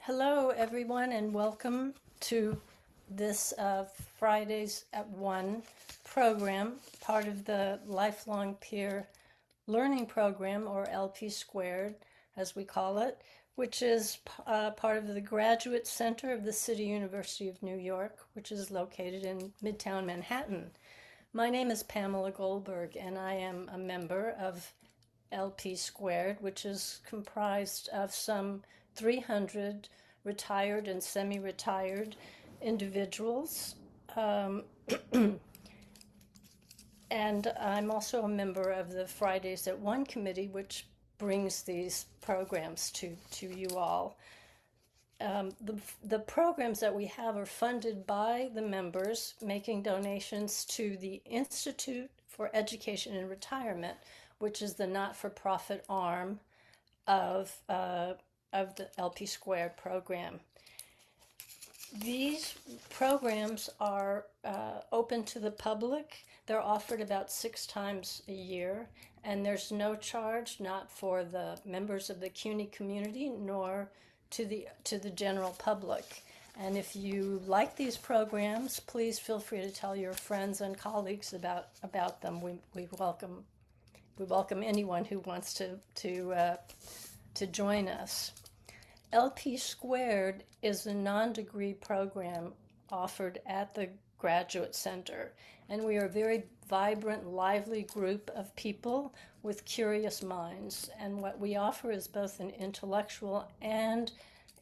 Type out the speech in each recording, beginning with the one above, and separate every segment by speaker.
Speaker 1: Hello, everyone, and welcome to this Fridays at 1 program, part of the Lifelong Peer Learning Program, or LP Squared, as we call it, which is part of the Graduate Center of the City University of New York, which is located in Midtown Manhattan. My name is Pamela Goldberg, and I am a member of LP Squared, which is comprised of some 300 retired and semi-retired individuals. And I'm also a member of the Fridays at 1 committee, which brings these programs to you all. The programs that we have are funded by the members making donations to the Institute for Education and Retirement, which is the not-for-profit arm of the LP Squared program. These programs are open to the public. They're offered about 6 times a year, and there's no charge, not for the members of the CUNY community, nor to the general public. And if you like these programs, please feel free to tell your friends and colleagues about them. We welcome anyone who wants to join us. LP Squared is a non-degree program offered at the Graduate Center, and we are a very vibrant, lively group of people with curious minds. And what we offer is both an intellectual and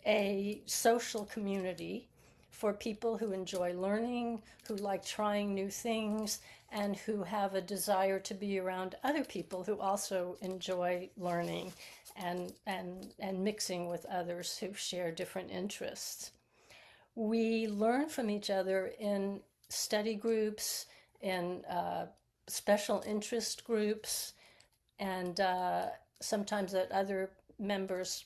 Speaker 1: a social community for people who enjoy learning, who like trying new things, and who have a desire to be around other people who also enjoy learning and mixing with others who share different interests. We learn from each other in study groups, in special interest groups, and sometimes at other members'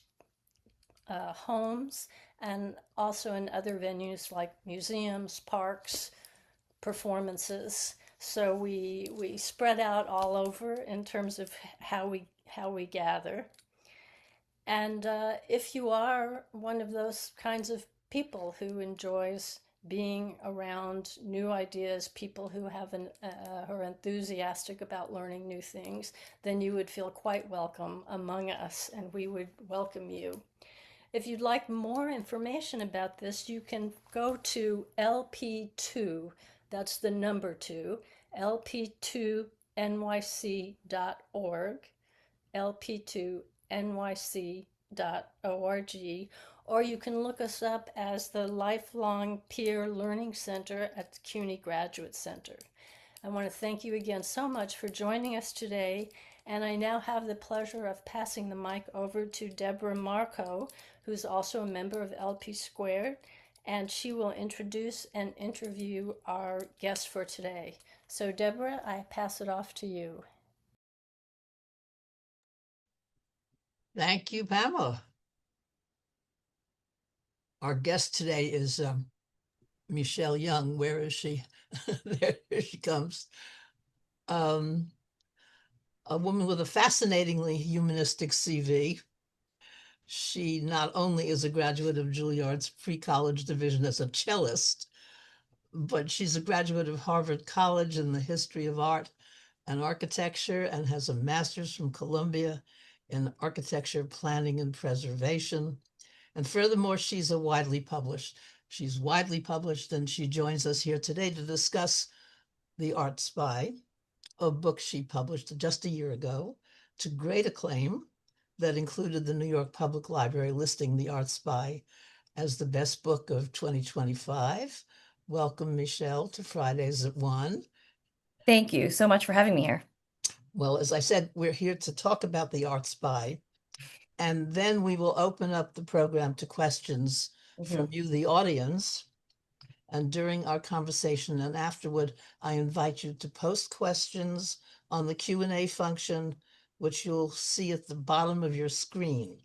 Speaker 1: homes, and also in other venues like museums, parks, performances. So we spread out all over in terms of how we gather. And if you are one of those kinds of people who enjoys being around new ideas, people who are enthusiastic about learning new things, then you would feel quite welcome among us, and we would welcome you. If you'd like more information about this, you can go to LP2, that's the number 2, lp2nyc.org, lp2nyc.org, or you can look us up as the Lifelong Peer Learning Center at the CUNY Graduate Center. I want to thank you again so much for joining us today, and I now have the pleasure of passing the mic over to Deborah Marco, who's also a member of LP Squared, and she will introduce and interview our guest for today. So Deborah, I pass it off to you.
Speaker 2: Thank you, Pamela. Our guest today is Michelle Young. Where is she? There she comes. A woman with a fascinatingly humanistic CV. She not only is a graduate of Juilliard's pre-college division as a cellist, but she's a graduate of Harvard College in the history of art and architecture, and has a master's from Columbia in architecture, planning, and preservation. And furthermore, she's widely published, and she joins us here today to discuss The Art Spy, a book she published just a year ago to great acclaim that included the New York Public Library listing The Art Spy as the best book of 2025. Welcome, Michelle, to Fridays at 1.
Speaker 3: Thank you so much for having me here.
Speaker 2: Well, as I said, we're here to talk about The Art Spy, and then we will open up the program to questions from you, the audience. And during our conversation and afterward, I invite you to post questions on the Q&A function, which you'll see at the bottom of your screen.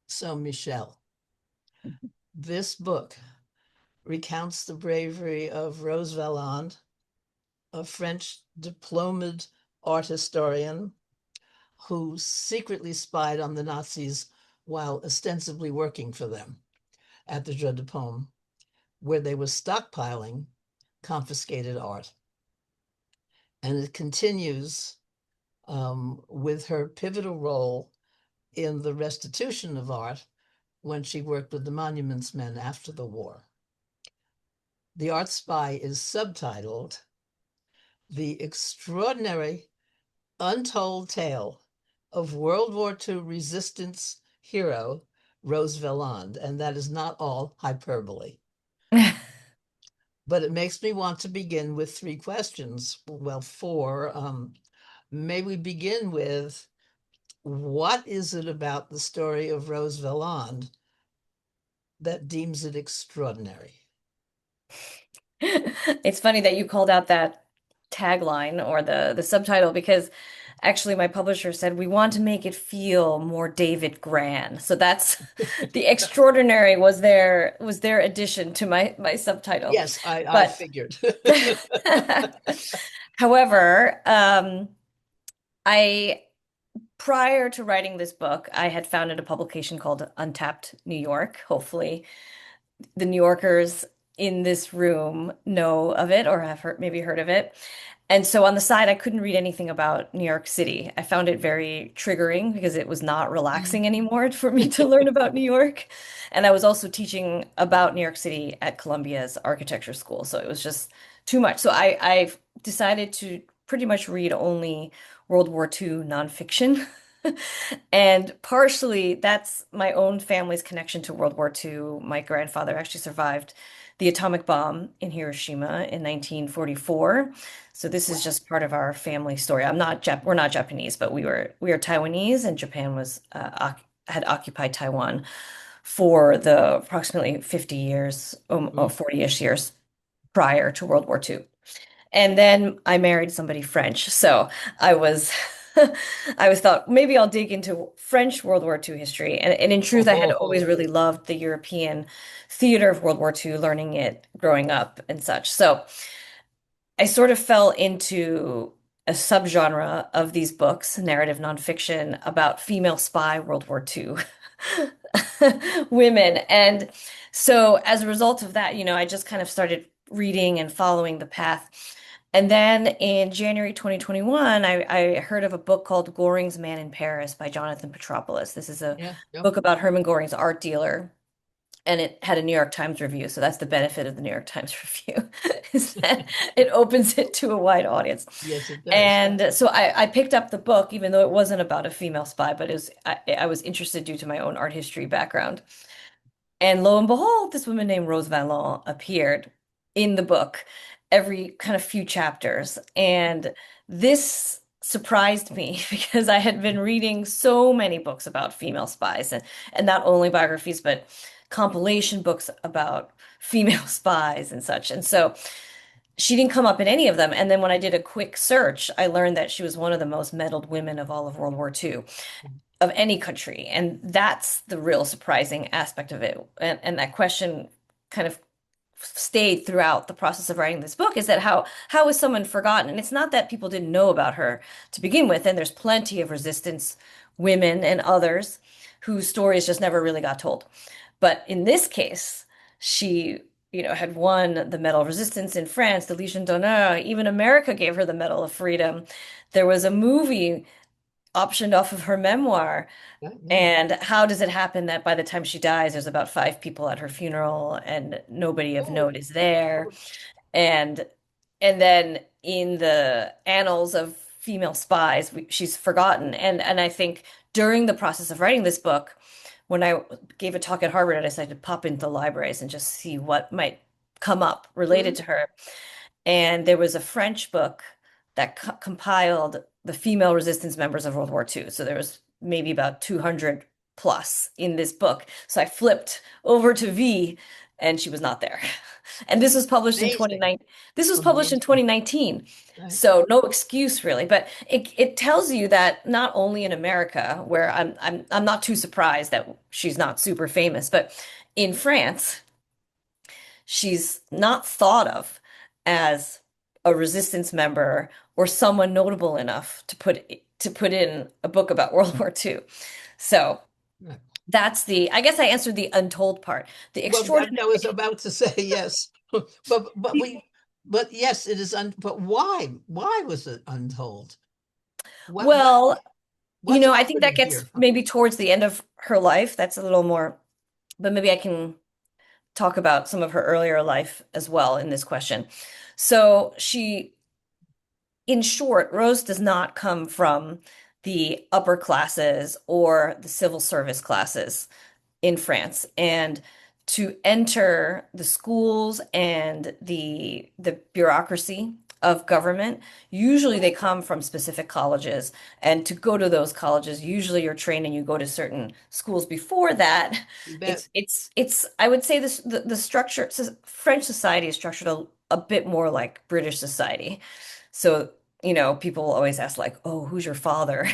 Speaker 2: So, Michelle, this book recounts the bravery of Rose Valland, a French diplomed art historian who secretly spied on the Nazis while ostensibly working for them at the Jeu de Paume, where they were stockpiling confiscated art. And it continues with her pivotal role in the restitution of art when she worked with the Monuments Men after the war. The Art Spy is subtitled The Extraordinary Untold Tale of World War II Resistance Hero Rose Valland, and that is not all hyperbole. But it makes me want to begin with three questions. Well, four. May we begin with what is it about the story of Rose Valland that deems it extraordinary?
Speaker 3: It's funny that you called out that tagline or the subtitle because actually my publisher said we want to make it feel more David Gran. So that's the extraordinary was their addition to my subtitle.
Speaker 2: Yes, I
Speaker 3: But
Speaker 2: figured.
Speaker 3: however, I prior to writing this book, I had founded a publication called Untapped New York. Hopefully, the New Yorkers in this room know of it or have maybe heard of it. And so on the side, I couldn't read anything about New York City. I found it very triggering because it was not relaxing anymore for me to learn about New York. And I was also teaching about New York City at Columbia's architecture school. So it was just too much. So I've decided to pretty much read only World War II nonfiction. And partially that's my own family's connection to World War II. My grandfather actually survived the atomic bomb in Hiroshima in 1944. So this is just part of our family story. We're not Japanese, but we are Taiwanese, and Japan was had occupied Taiwan for the approximately 50 years, or 40-ish years prior to World War II. And then I married somebody French. So I was I was thought maybe I'll dig into French World War II history. And in truth, I had always really loved the European theater of World War II, learning it growing up and such. So I sort of fell into a subgenre of these books, narrative nonfiction about female spy World War II women. And so as a result of that, I just kind of started reading and following the path. And then in January 2021, I heard of a book called Goring's Man in Paris by Jonathan Petropoulos. This is a
Speaker 2: Yeah, yeah.
Speaker 3: book about Hermann Goring's art dealer, and it had a New York Times review. So that's the benefit of the New York Times review, is that it opens it to a wide audience.
Speaker 2: Yes, it does.
Speaker 3: And so I picked up the book, even though it wasn't about a female spy, but I was interested due to my own art history background. And lo and behold, this woman named Rose Valland appeared in the book every kind of few chapters. And this surprised me because I had been reading so many books about female spies, and not only biographies, but compilation books about female spies and such. And so she didn't come up in any of them. And then when I did a quick search, I learned that she was one of the most medaled women of all of World War II of any country. And that's the real surprising aspect of it. And that question kind of stayed throughout the process of writing this book, is that how is someone forgotten? And it's not that people didn't know about her to begin with. And there's plenty of resistance women and others whose stories just never really got told. But in this case, she, had won the Medal of Resistance in France, the Legion d'Honneur. Even America gave her the Medal of Freedom. There was a movie optioned off of her memoir.
Speaker 2: Yeah, yeah.
Speaker 3: And how does it happen that by the time she dies, there's about 5 people at her funeral and nobody of note is there? And then in the annals of female spies, she's forgotten. And I think during the process of writing this book, when I gave a talk at Harvard, I decided to pop into the libraries and just see what might come up related to her. And there was a French book that compiled the female resistance members of World War II. So there was maybe about 200 plus in this book. So I flipped over to V, and she was not there. And this was published in
Speaker 2: Amazing.
Speaker 3: 2019. This was published in
Speaker 2: Amazing.
Speaker 3: 2019.
Speaker 2: Right.
Speaker 3: So no excuse really. But it tells you that not only in America, where I'm not too surprised that she's not super famous, but in France, she's not thought of as a resistance member or someone notable enough to put in a book about World War II. So I guess I answered the untold part. The
Speaker 2: Well, I was
Speaker 3: extraordinary.
Speaker 2: about to say yes, but yes, it is. But why? Why was it untold? What?
Speaker 3: Well,
Speaker 2: What's
Speaker 3: I think that
Speaker 2: happening
Speaker 3: gets
Speaker 2: here?
Speaker 3: maybe towards the end of her life. That's a little more, but maybe I can talk about some of her earlier life as well in this question. So in short, Rose does not come from the upper classes or the civil service classes in France. And to enter the schools and the bureaucracy of government, usually they come from specific colleges. And to go to those colleges, usually you're trained and you go to certain schools before that.
Speaker 2: You bet.
Speaker 3: It's I would say the structure, French society is structured a bit more like British society. So, people always ask like, "Oh, who's your father?"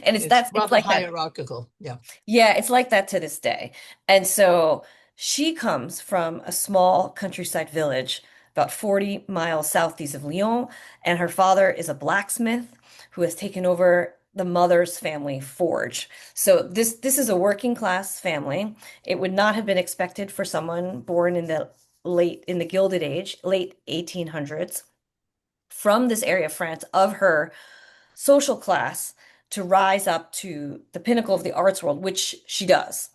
Speaker 3: And
Speaker 2: It's
Speaker 3: it's
Speaker 2: rather
Speaker 3: like that.
Speaker 2: hierarchical. Yeah.
Speaker 3: Yeah, it's like that to this day. And so she comes from a small countryside village about 40 miles southeast of Lyon, and her father is a blacksmith who has taken over the mother's family forge. So this is a working class family. It would not have been expected for someone born in the Gilded Age, late 1800s, from this area of France, of her social class, to rise up to the pinnacle of the arts world, which she does.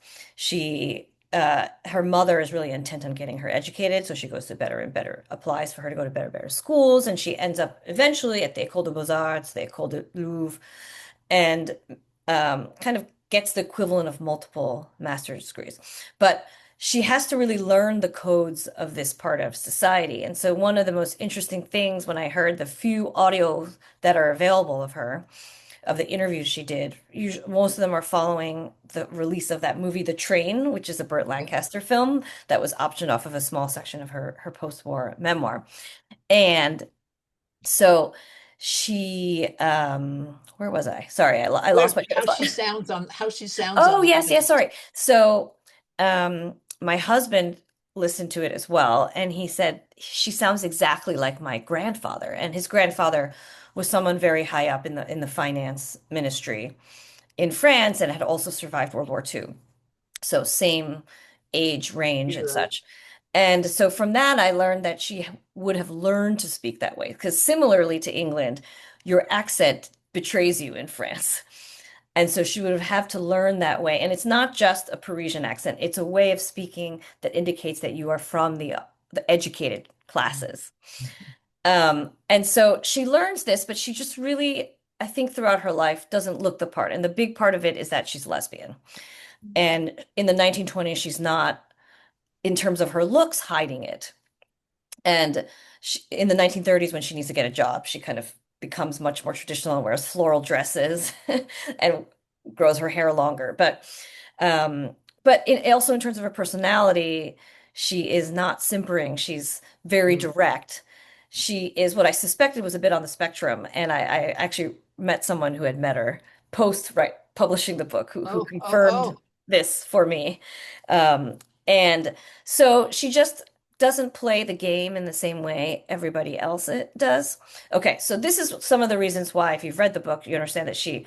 Speaker 3: Her mother is really intent on getting her educated, so she goes to better and better, applies for her to go to better and better schools, and she ends up eventually at the École des Beaux-Arts, the École de Louvre, and kind of gets the equivalent of multiple master's degrees. But she has to really learn the codes of this part of society. And so one of the most interesting things when I heard the few audios that are available of her, of the interviews she did, most of them are following the release of that movie, The Train, which is a Burt Lancaster film that was optioned off of a small section of her post-war memoir. And so where was I? Sorry, I
Speaker 2: Where
Speaker 3: lost my train of thought.
Speaker 2: how she sounds
Speaker 3: Oh,
Speaker 2: on the
Speaker 3: yes, yes,
Speaker 2: cast.
Speaker 3: sorry. So, my husband listened to it as well, and he said she sounds exactly like my grandfather. And his grandfather was someone very high up in the finance ministry in France and had also survived World War II. So same age range and
Speaker 2: You're right.
Speaker 3: such. And so from that, I learned that she would have learned to speak that way. Because similarly to England, your accent betrays you in France. And so she would have to learn that way. And it's not just a Parisian accent, it's a way of speaking that indicates that you are from the educated classes. And so she learns this, but she just really, I think throughout her life, doesn't look the part. And the big part of it is that she's lesbian. And in the 1920s, she's not, in terms of her looks, hiding it. And in the 1930s, when she needs to get a job, she kind of becomes much more traditional and wears floral dresses and grows her hair longer. Um, also in terms of her personality, she is not simpering. She's very
Speaker 2: Mm.
Speaker 3: direct. She is what I suspected was a bit on the spectrum, and I actually met someone who had met her post right publishing the book who
Speaker 2: Oh, oh,
Speaker 3: confirmed
Speaker 2: oh.
Speaker 3: this for me. Um, and so she just doesn't play the game in the same way everybody else it does. Okay, so this is some of the reasons why, if you've read the book, you understand that she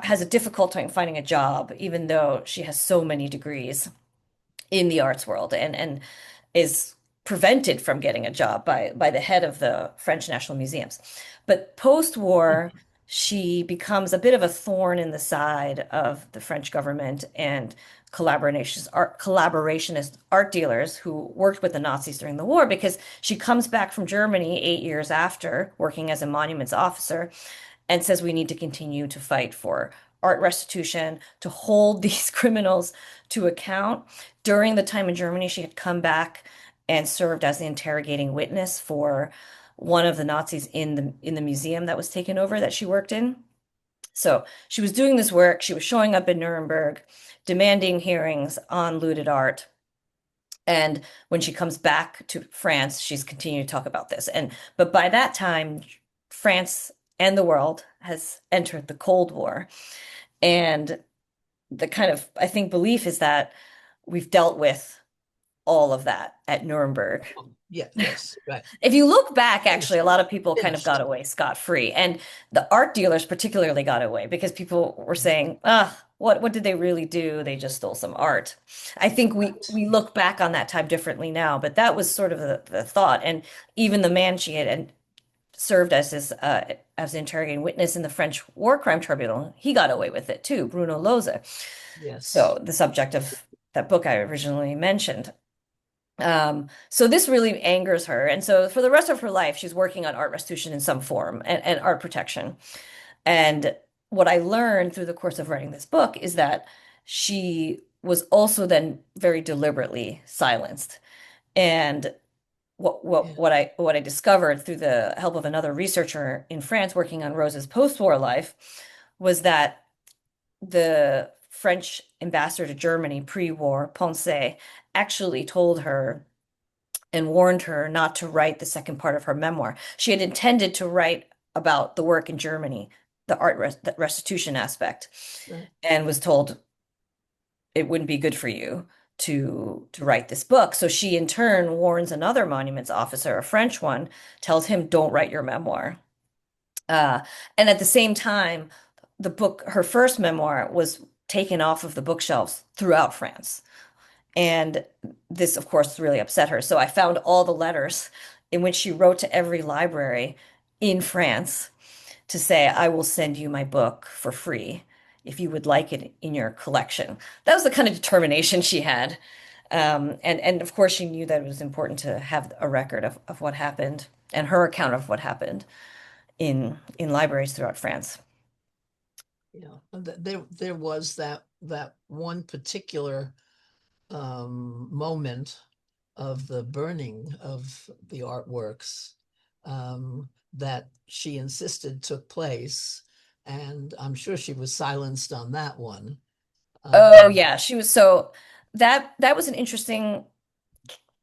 Speaker 3: has a difficult time finding a job, even though she has so many degrees in the arts world and is prevented from getting a job by the head of the French National Museums. But post-war, she becomes a bit of a thorn in the side of the French government and collaborationist art dealers who worked with the Nazis during the war because she comes back from Germany 8 years after working as a monuments officer and says we need to continue to fight for art restitution, to hold these criminals to account. During the time in Germany, she had come back and served as the interrogating witness for one of the Nazis in the museum that was taken over that she worked in. So she was doing this work. She was showing up in Nuremberg, demanding hearings on looted art. And when she comes back to France, she's continuing to talk about this. But by that time, France and the world has entered the Cold War. And the kind of, I think, belief is that we've dealt with all of that at Nuremberg.
Speaker 2: Yeah, yes, right.
Speaker 3: If you look back, actually,
Speaker 2: Finished.
Speaker 3: a lot of people kind of got
Speaker 2: Finished.
Speaker 3: away scot-free. And the art dealers particularly got away because people were saying, ah, what did they really do? They just stole some art. I think
Speaker 2: Right.
Speaker 3: we look back on that time differently now, but that was sort of the thought. And even the man she had and served as an interrogating witness in the French war crime tribunal, he got away with it too, Bruno Loza.
Speaker 2: Yes.
Speaker 3: So the subject of that book I originally mentioned. So this really angers her. And so for the rest of her life, she's working on art restitution in some form and art protection. And what I learned through the course of writing this book is that she was also then very deliberately silenced. And
Speaker 2: Yeah.
Speaker 3: what I discovered through the help of another researcher in France working on Rose's post-war life was that the French ambassador to Germany pre-war, Ponce, actually told her and warned her not to write the second part of her memoir. She had intended to write about the work in Germany, the restitution aspect,
Speaker 2: Right.
Speaker 3: and was told it wouldn't be good for you to write this book. So she in turn warns another monuments officer, a French one, tells him, don't write your memoir. Uh, and at the same time, the book, her first memoir, was taken off of the bookshelves throughout France. And this, of course, really upset her. So I found all the letters in which she wrote to every library in France to say, I will send you my book for free if you would like it in your collection. That was the kind of determination she had. And of course, she knew that it was important to have a record of what happened and her account of what happened in libraries throughout France.
Speaker 2: Yeah. And there was that one particular moment of the burning of the artworks that she insisted took place, and I'm sure she was silenced on that one.
Speaker 3: Oh
Speaker 2: Um,
Speaker 3: yeah, she was so that was an interesting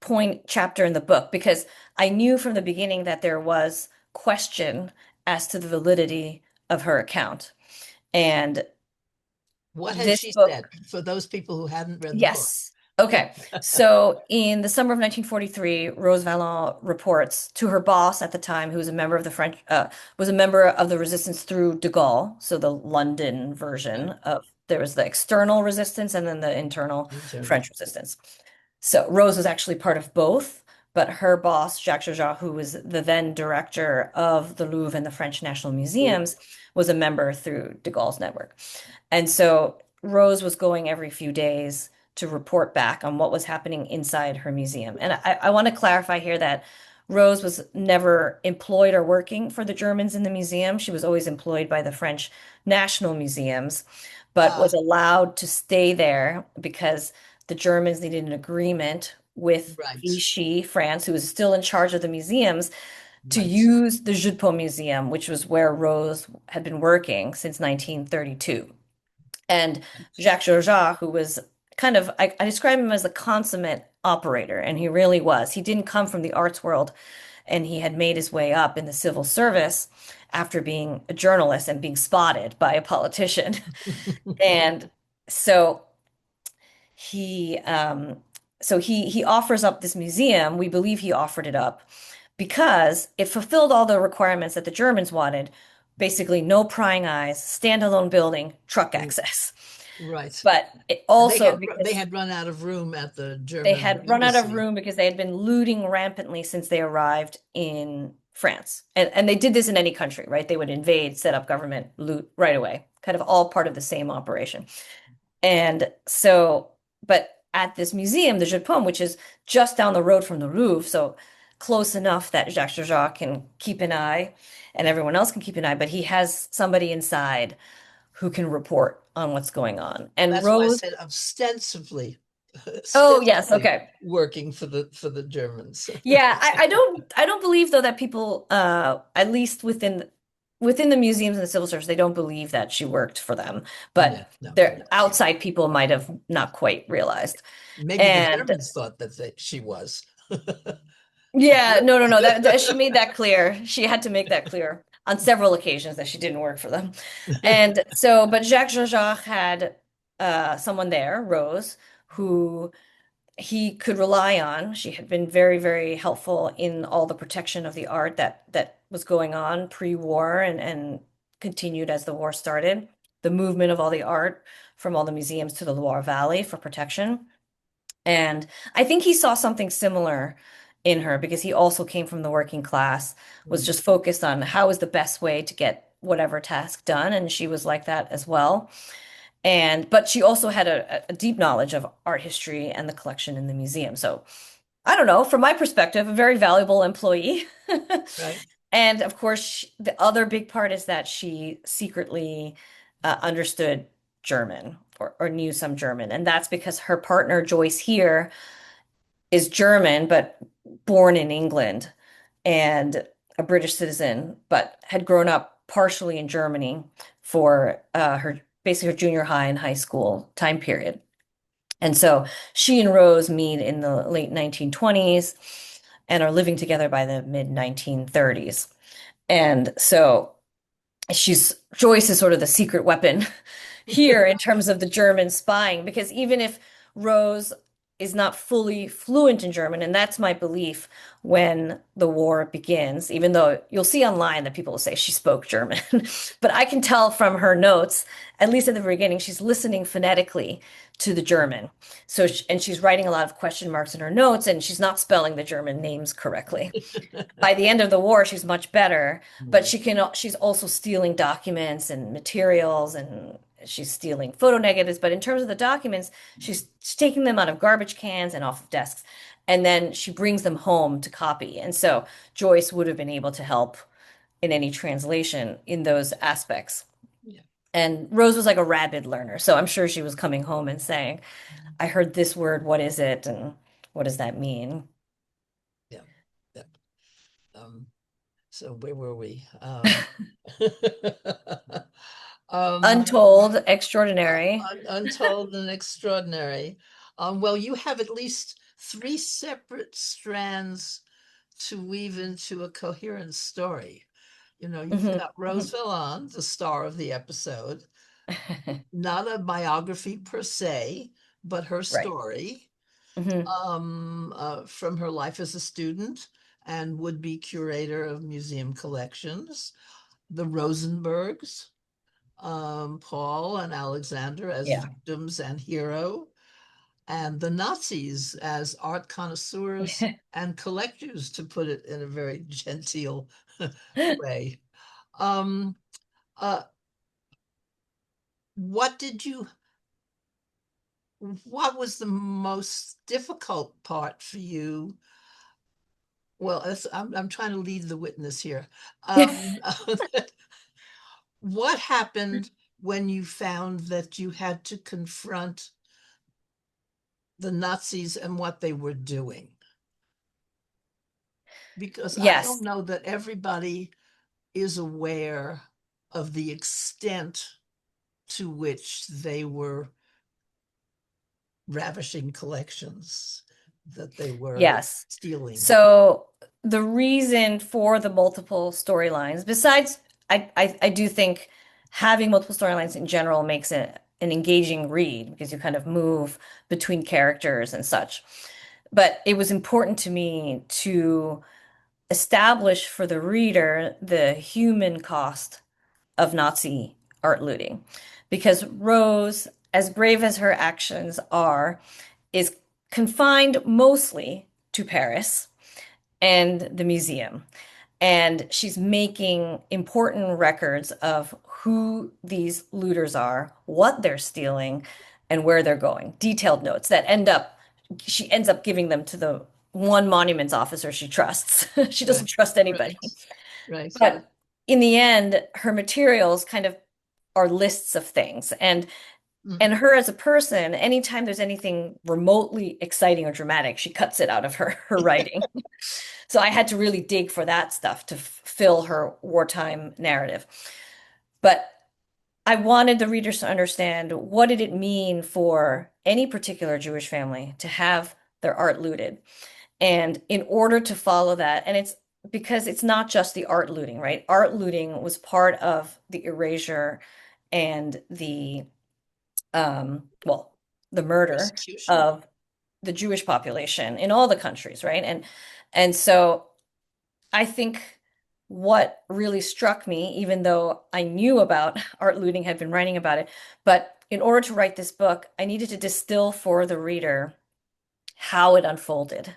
Speaker 3: point chapter in the book because I knew from the beginning that there was question as to the validity of her account. And
Speaker 2: what had
Speaker 3: this
Speaker 2: she said
Speaker 3: book,
Speaker 2: for those people who hadn't read the book?
Speaker 3: yes. Okay. So in the summer of 1943, Rose Valland reports to her boss at the time, who was a member of the French, was a member of the resistance through de Gaulle, so the London version
Speaker 2: Right.
Speaker 3: of there was the external resistance and then the internal
Speaker 2: Internal.
Speaker 3: French resistance. So Rose was actually part of both, but her boss, Jacques Jaja, who was the then director of the Louvre and the French National Museums, was a member through de Gaulle's network. And so Rose was going every few days to report back on what was happening inside her museum. And I want to clarify here that Rose was never employed or working for the Germans in the museum. She was always employed by the French National Museums, but was
Speaker 2: Ah,
Speaker 3: allowed to stay there because the Germans needed an agreement with
Speaker 2: right,
Speaker 3: Vichy, France, who was still in charge of the museums, to
Speaker 2: right.
Speaker 3: use the Jeu de Paume Museum, which was where Rose had been working since 1932. And Jacques Georges, who was kind of, I describe him as a consummate operator, and he really was. He didn't come from the arts world, and he had made his way up in the civil service after being a journalist and being spotted by a politician. And so he he offers up this museum. We believe he offered it up because it fulfilled all the requirements that the Germans wanted. Basically, no prying eyes, standalone building, truck access.
Speaker 2: Right.
Speaker 3: But it
Speaker 2: They
Speaker 3: also
Speaker 2: had they
Speaker 3: because
Speaker 2: had run out of room at the
Speaker 3: they
Speaker 2: German
Speaker 3: had run out of
Speaker 2: embassy.
Speaker 3: room because they had been looting rampantly since they arrived in France. And they did this in any country, right? They would invade, set up government, loot right away, kind of all part of the same operation. And so, but at this museum, the Jeu de Paume, which is just down the road from the Louvre, so close enough that Jacques Chirac can keep an eye and everyone else can keep an eye, but he has somebody inside who can report on what's going on. And
Speaker 2: That's why I
Speaker 3: Rose,
Speaker 2: said ostensibly,
Speaker 3: oh yes,
Speaker 2: ostensibly
Speaker 3: okay.
Speaker 2: working for the Germans.
Speaker 3: Yeah, I don't believe though that people at least within the museums and the civil service, they don't believe that she worked for them.
Speaker 2: No,
Speaker 3: But
Speaker 2: no,
Speaker 3: their
Speaker 2: no.
Speaker 3: outside people might have not quite realized.
Speaker 2: Maybe the
Speaker 3: And
Speaker 2: Germans thought that she was.
Speaker 3: yeah, no, that she made that clear. She had to make that clear on several occasions that she didn't work for them. And so, but Jacques Jajac had someone there, Rose, who he could rely on. She had been very, very helpful in all the protection of the art that was going on pre-war and continued as the war started. the movement of all the art from all the museums to the Loire Valley for protection. And I think he saw something similar in her because he also came from the working class, was
Speaker 2: Mm.
Speaker 3: just focused on how is the best way to get whatever task done. And she was like that as well. But she also had a deep knowledge of art history and the collection in the museum. So I don't know, from my perspective, a very valuable employee.
Speaker 2: Right.
Speaker 3: And of course, the other big part is that she secretly understood German or knew some German. And that's because her partner, Joyce here, is German, but born in England and a British citizen, but had grown up partially in Germany for her basically her junior high and high school time period. And so she and Rose meet in the late 1920s and are living together by the mid 1930s. And so Joyce is sort of the secret weapon here in terms of the German spying, because even if Rose is not fully fluent in German, and that's my belief when the war begins, even though you'll see online that people will say she spoke German, but I can tell from her notes, at least at the beginning, she's listening phonetically to the German. And she's writing a lot of question marks in her notes, and she's not spelling the German names correctly. By the end of the war, she's much better, but
Speaker 2: Mm.
Speaker 3: she's also stealing documents and materials, and she's stealing photo negatives. But in terms of the documents, she's taking them out of garbage cans and off of desks, and then she brings them home to copy. And so Joyce would have been able to help in any translation in those aspects.
Speaker 2: Yeah.
Speaker 3: And Rose was like a rabid learner, so I'm sure she was coming home and saying, I heard this word, what is it? And what does that mean?
Speaker 2: Yeah. Yeah. Um, so where were we? Um,
Speaker 3: Untold, extraordinary.
Speaker 2: Untold and extraordinary. Well, you have at least three separate strands to weave into a coherent story. You know, you've
Speaker 3: Mhm,
Speaker 2: got Rose
Speaker 3: mhm.
Speaker 2: Valland, the star of the episode, not a biography per se, but her
Speaker 3: Right.
Speaker 2: story
Speaker 3: Hmm.
Speaker 2: from her life as a student and would-be curator of museum collections. The Rosenbergs, Paul and Alexander as
Speaker 3: Yeah.
Speaker 2: victims and hero, and the Nazis as art connoisseurs and collectors, to put it in a very genteel way. Um, uh, what did you, what was the most difficult part for you? Well, I'm trying to lead the witness here. Um, what happened when you found that you had to confront the Nazis and what they were doing? Because I don't
Speaker 3: Yes.
Speaker 2: know that everybody is aware of the extent to which they were ravishing collections, that they were
Speaker 3: Yes.
Speaker 2: stealing.
Speaker 3: So the reason for the multiple storylines, besides, I do think having multiple storylines in general makes it an engaging read because you kind of move between characters and such. But it was important to me to establish for the reader the human cost of Nazi art looting. Because Rose, as brave as her actions are, is confined mostly to Paris and the museum. And she's making important records of who these looters are, what they're stealing, and where they're going. Detailed notes that she ends up giving them to the one monuments officer she trusts. She doesn't
Speaker 2: Right,
Speaker 3: trust anybody.
Speaker 2: right, right.
Speaker 3: But in the end, her materials kind of are lists of things. And
Speaker 2: Mhm.
Speaker 3: her as a person, anytime there's anything remotely exciting or dramatic, she cuts it out of her writing. So I had to really dig for that stuff to fill her wartime narrative. But I wanted the readers to understand what did it mean for any particular Jewish family to have their art looted. And in order to follow that, and it's because it's not just the art looting, right? Art looting was part of the erasure and well, the murder
Speaker 2: Persecution.
Speaker 3: of the Jewish population in all the countries, right? And so I think what really struck me, even though I knew about art looting, had been writing about it, but in order to write this book, I needed to distill for the reader how it unfolded.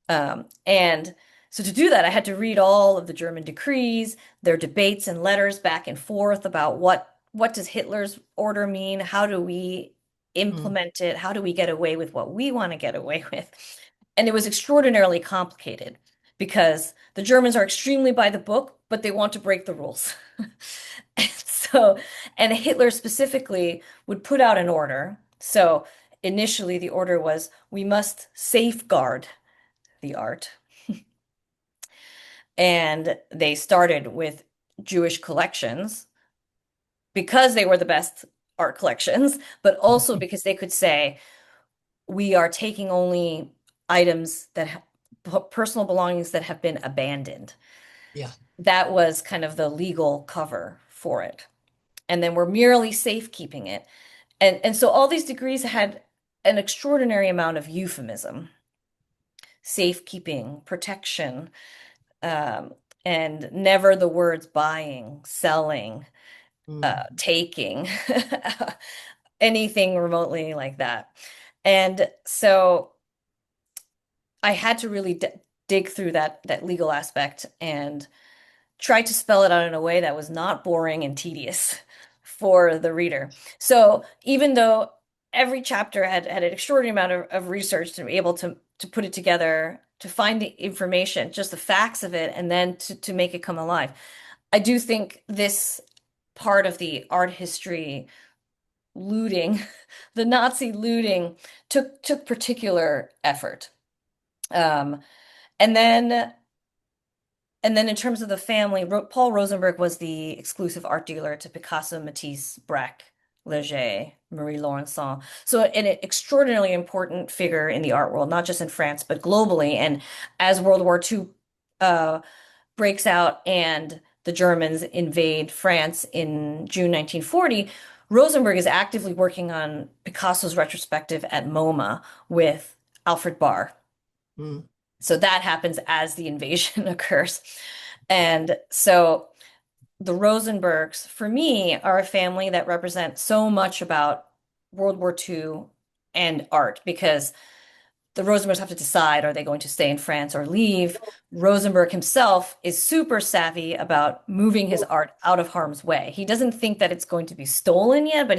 Speaker 3: And so to do that, I had to read all of the German decrees, their debates and letters back and forth about what does Hitler's order mean? How do we
Speaker 2: Mm.
Speaker 3: implement it? How do we get away with what we want to get away with? And it was extraordinarily complicated because the Germans are extremely by the book, but they want to break the rules. And so, and Hitler specifically would put out an order. So initially, the order was we must safeguard the art. And they started with Jewish collections because they were the best art collections, but also because they could say, we are taking only items that personal belongings that have been abandoned.
Speaker 2: Yeah.
Speaker 3: That was kind of the legal cover for it. And then we're merely safekeeping it. And so all these degrees had an extraordinary amount of euphemism, safekeeping, protection, um, and never the words buying, selling,
Speaker 2: Mm.
Speaker 3: taking, anything remotely like that. And so I had to really dig through that legal aspect and try to spell it out in a way that was not boring and tedious for the reader. So even though every chapter had an extraordinary amount of research to be able to put it together, to find the information, just the facts of it, and then to make it come alive. I do think this part of the art history looting, the Nazi looting, took particular effort. Um, and then in terms of the family, Paul Rosenberg was the exclusive art dealer to Picasso, Matisse, Braque, Leger, Marie Laurencin. So an extraordinarily important figure in the art world, not just in France, but globally. And as World War II uh, breaks out and the Germans invade France in June 1940, Rosenberg is actively working on Picasso's retrospective at MoMA with Alfred Barr.
Speaker 2: Mm.
Speaker 3: So that happens as the invasion occurs. And so the Rosenbergs, for me, are a family that represent so much about World War II and art because the Rosenbergs have to decide, are they going to stay in France or leave? Rosenberg himself is super savvy about moving his art out of harm's way. He doesn't think that it's going to be stolen yet, but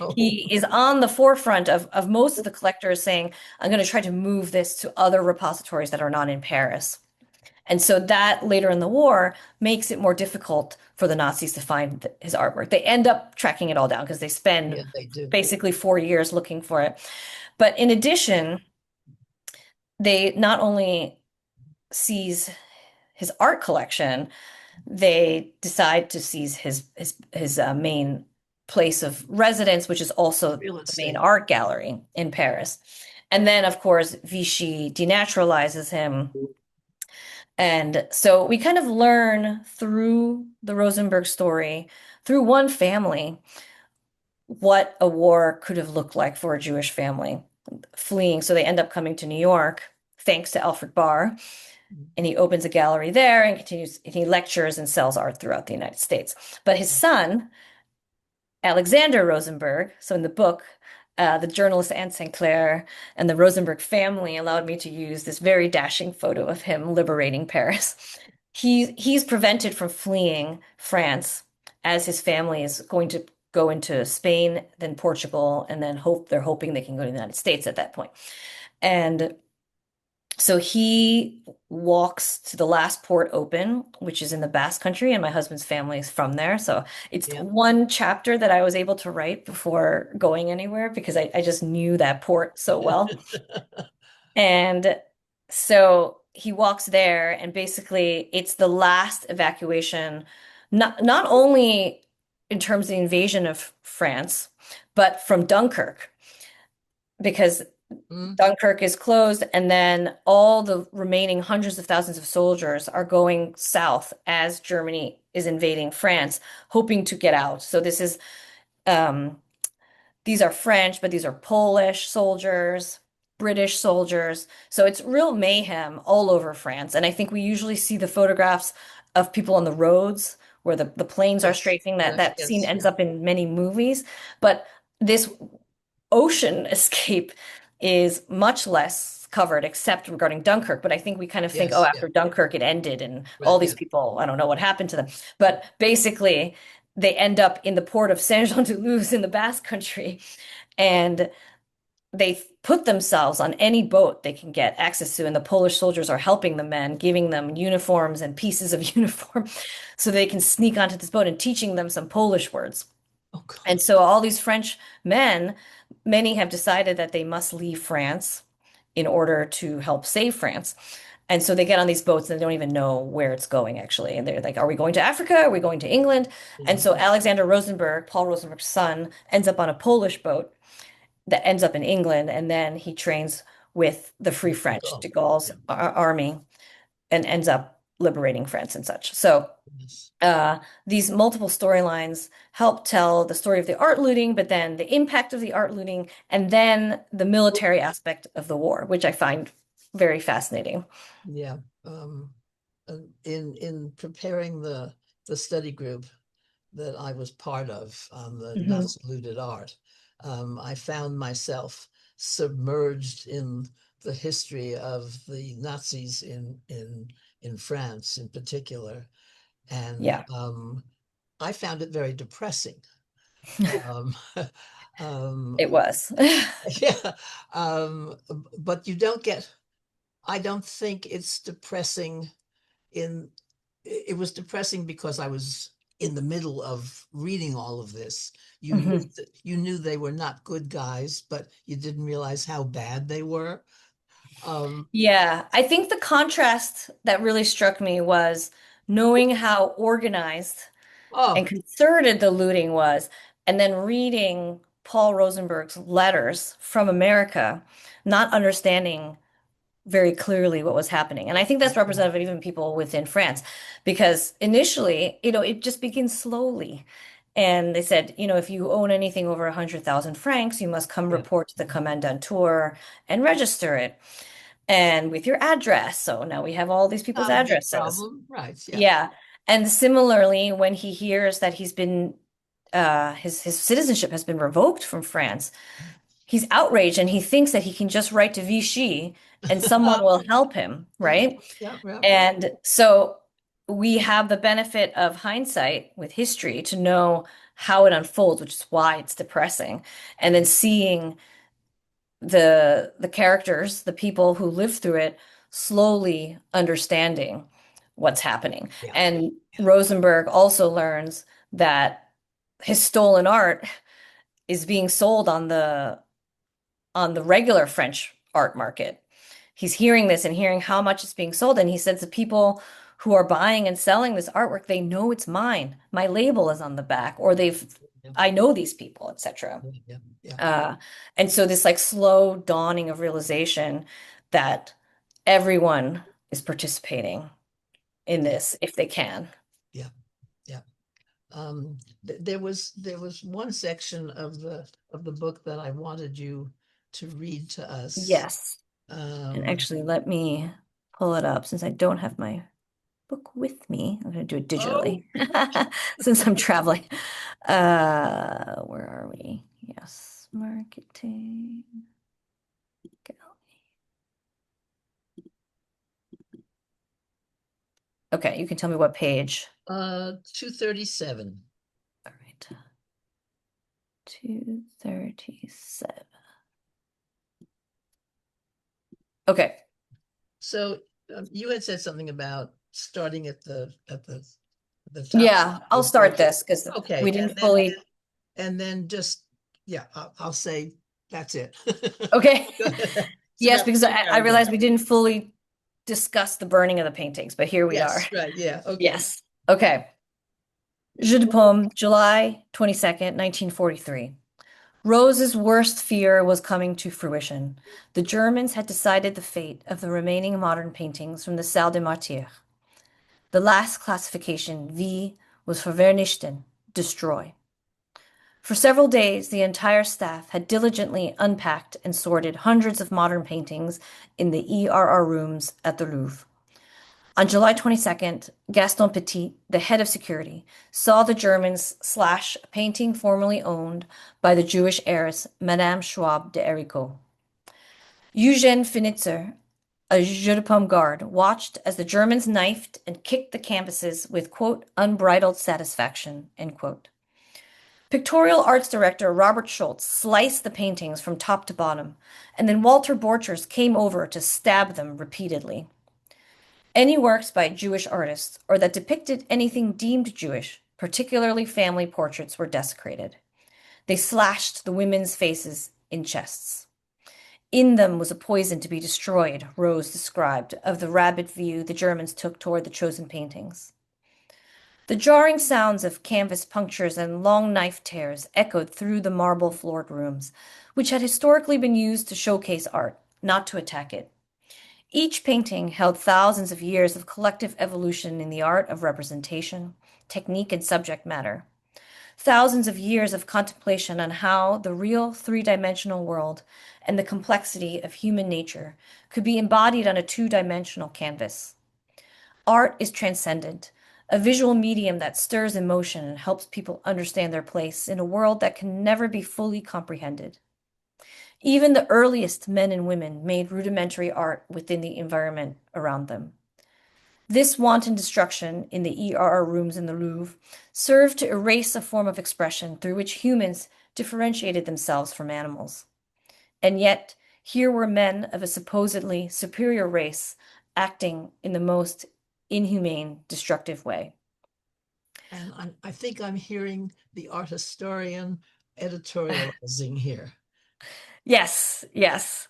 Speaker 2: Oh,
Speaker 3: he is on the forefront of most of the collectors saying, I'm going to try to move this to other repositories that are not in Paris. And so that later in the war makes it more difficult for the Nazis to find his artwork. They end up tracking it all down because they spend
Speaker 2: yeah, they do.
Speaker 3: basically 4 years looking for it. But in addition, they not only seize his art collection, they decide to seize his main place of residence, which is also
Speaker 2: Real
Speaker 3: the main
Speaker 2: estate.
Speaker 3: art gallery in Paris. And then, of course, Vichy denaturalizes him. And so we kind of learn through the Rosenberg story, through one family, what a war could have looked like for a Jewish family fleeing. So they end up coming to New York, thanks to Alfred Barr, and he opens a gallery there and continues, and he lectures and sells art throughout the United States. But his son, Alexander Rosenberg, so in the book, the journalist Anne St. Clair and the Rosenberg family allowed me to use this very dashing photo of him liberating Paris. He's prevented from fleeing France as his family is going to go into Spain, then Portugal, and then they're hoping they can go to the United States at that point. And so he walks to the last port open, which is in the Basque Country, and my husband's family is from there. So it's
Speaker 2: Yeah.
Speaker 3: one chapter that I was able to write before going anywhere because I just knew that port so well. And so he walks there, and basically it's the last evacuation, not only in terms of the invasion of France, but from Dunkirk, because
Speaker 2: Mm.
Speaker 3: Dunkirk is closed, and then all the remaining hundreds of thousands of soldiers are going south as Germany is invading France, hoping to get out. So this is um, these are French, but these are Polish soldiers, British soldiers. So it's real mayhem all over France. And I think we usually see the photographs of people on the roads where the planes are
Speaker 2: Yes,
Speaker 3: strafing. That
Speaker 2: yes,
Speaker 3: that scene
Speaker 2: yes,
Speaker 3: ends
Speaker 2: yeah,
Speaker 3: up in many movies, but this ocean escape is much less covered, except regarding Dunkirk. But I think we kind of think, oh,
Speaker 2: yes, yeah,
Speaker 3: after Dunkirk, it ended and
Speaker 2: right,
Speaker 3: all these
Speaker 2: yeah.
Speaker 3: people, I don't know what happened to them. But basically, they end up in the port of Saint-Jean-de-Luz in the Basque Country, and they put themselves on any boat they can get access to, and the Polish soldiers are helping the men, giving them uniforms and pieces of uniform so they can sneak onto this boat and teaching them some Polish words.
Speaker 2: Oh, God.
Speaker 3: And so all these French men, many have decided that they must leave France in order to help save France. And so they get on these boats and they don't even know where it's going, actually. And they're like, are we going to Africa? Are we going to England? And
Speaker 2: Yeah.
Speaker 3: so Alexander Rosenberg, Paul Rosenberg's son, ends up on a Polish boat that ends up in England. And then he trains with the Free French,
Speaker 2: Oh,
Speaker 3: de Gaulle's
Speaker 2: yeah,
Speaker 3: army, and ends up liberating France and such. So
Speaker 2: yes.
Speaker 3: uh, these multiple storylines help tell the story of the art looting, but then the impact of the art looting, and then the military aspect of the war, which I find very fascinating.
Speaker 2: Yeah. In preparing the study group that I was part of on the
Speaker 3: Mhm.
Speaker 2: Nazi looted art, I found myself submerged in the history of the Nazis in France in particular, and
Speaker 3: Yeah,
Speaker 2: I found it very depressing. Um, um,
Speaker 3: it was.
Speaker 2: yeah, but you don't get. I don't think it's depressing in it was depressing because I was in the middle of reading all of this.
Speaker 3: Mhm.
Speaker 2: You knew they were not good guys, but you didn't realize how bad they were. Um,
Speaker 3: Yeah, I think the contrast that really struck me was knowing how organized and
Speaker 2: oh,
Speaker 3: concerted the looting was, and then reading Paul Rosenberg's letters from America, not understanding very clearly what was happening. And I think that's representative of even people within France, because initially, it just begins slowly. And they said, if you own anything over 100,000 francs, you must come
Speaker 2: yeah,
Speaker 3: report to the Kommandantur and register it. And with your address. So now we have all these people's
Speaker 2: not a big
Speaker 3: addresses.
Speaker 2: problem, right? Yeah,
Speaker 3: Yeah. And similarly, when he hears that his citizenship has been revoked from France, he's outraged and he thinks that he can just write to Vichy and someone will help him,
Speaker 2: yeah,
Speaker 3: right?
Speaker 2: yeah, yeah,
Speaker 3: And so we have the benefit of hindsight with history to know how it unfolds, which is why it's depressing. And then seeing the characters, the people who live through it, slowly understanding what's happening.
Speaker 2: yeah,
Speaker 3: And Rosenberg also learns that his stolen art is being sold on the regular French art market. He's hearing this and hearing how much it's being sold. And he says the people who are buying and selling this artwork, they know it's mine. My label is on the back, or
Speaker 2: yeah,
Speaker 3: I know these people, etc.
Speaker 2: yeah, yeah, yeah,
Speaker 3: Uh, and so this like slow dawning of realization that everyone is participating in
Speaker 2: yeah,
Speaker 3: this if they can.
Speaker 2: yeah, yeah. There was one section of the book that I wanted you to read to us.
Speaker 3: Yes. And
Speaker 2: Um,
Speaker 3: actually, let me pull it up since I don't have my book with me. I'm going to do it
Speaker 2: oh,
Speaker 3: digitally since I'm traveling. Where are we? Yes, marketing. Okay, you can tell me what page.
Speaker 2: 237.
Speaker 3: All right, 237. Okay.
Speaker 2: So you had said something about starting at the top.
Speaker 3: Yeah, I'll
Speaker 2: The
Speaker 3: start
Speaker 2: budget.
Speaker 3: this because we
Speaker 2: Okay,
Speaker 3: didn't fully.
Speaker 2: and then just yeah, I'll say that's it.
Speaker 3: Okay.
Speaker 2: Go ahead. It's
Speaker 3: Yes,
Speaker 2: about
Speaker 3: because
Speaker 2: three
Speaker 3: I
Speaker 2: paragraphs.
Speaker 3: realized we didn't fully discuss the burning of the paintings, but here we are.
Speaker 2: Yes, right. Yeah. Okay.
Speaker 3: Yes. Okay. Jeu de Paume, July 22nd, 1943. Rose's worst fear was coming to fruition. The Germans had decided the fate of the remaining modern paintings from the Salle des Martyrs. The last classification, V, was for vernichten, destroy. For several days, the entire staff had diligently unpacked and sorted hundreds of modern paintings in the ERR rooms at the Louvre. On July 22nd, Gaston Petit, the head of security, saw the Germans slash a painting formerly owned by the Jewish heiress Madame Schwab de Errico. Eugène Finitzer, a Jeu de Paume guard, watched as the Germans knifed and kicked the canvases with, quote, unbridled satisfaction, end quote. Pictorial arts director Robert Schultz sliced the paintings from top to bottom, and then Walter Borchers came over to stab them repeatedly. Any works by Jewish artists or that depicted anything deemed Jewish, particularly family portraits, were desecrated. They slashed the women's faces in chests. In them was a poison to be destroyed, Rose described, of the rabid view the Germans took toward the chosen paintings. The jarring sounds of canvas punctures and long knife tears echoed through the marble-floored rooms, which had historically been used to showcase art, not to attack it. Each painting held thousands of years of collective evolution in the art of representation, technique, and subject matter. Thousands of years of contemplation on how the real three-dimensional world and the complexity of human nature could be embodied on a two-dimensional canvas. Art is transcendent, a visual medium that stirs emotion and helps people understand their place in a world that can never be fully comprehended. Even the earliest men and women made rudimentary art within the environment around them. This wanton destruction in the ERR rooms in the Louvre served to erase a form of expression through which humans differentiated themselves from animals. And yet, here were men of a supposedly superior race acting in the most inhumane, destructive way.
Speaker 2: And I think I'm hearing the art historian editorializing here.
Speaker 3: Yes, yes.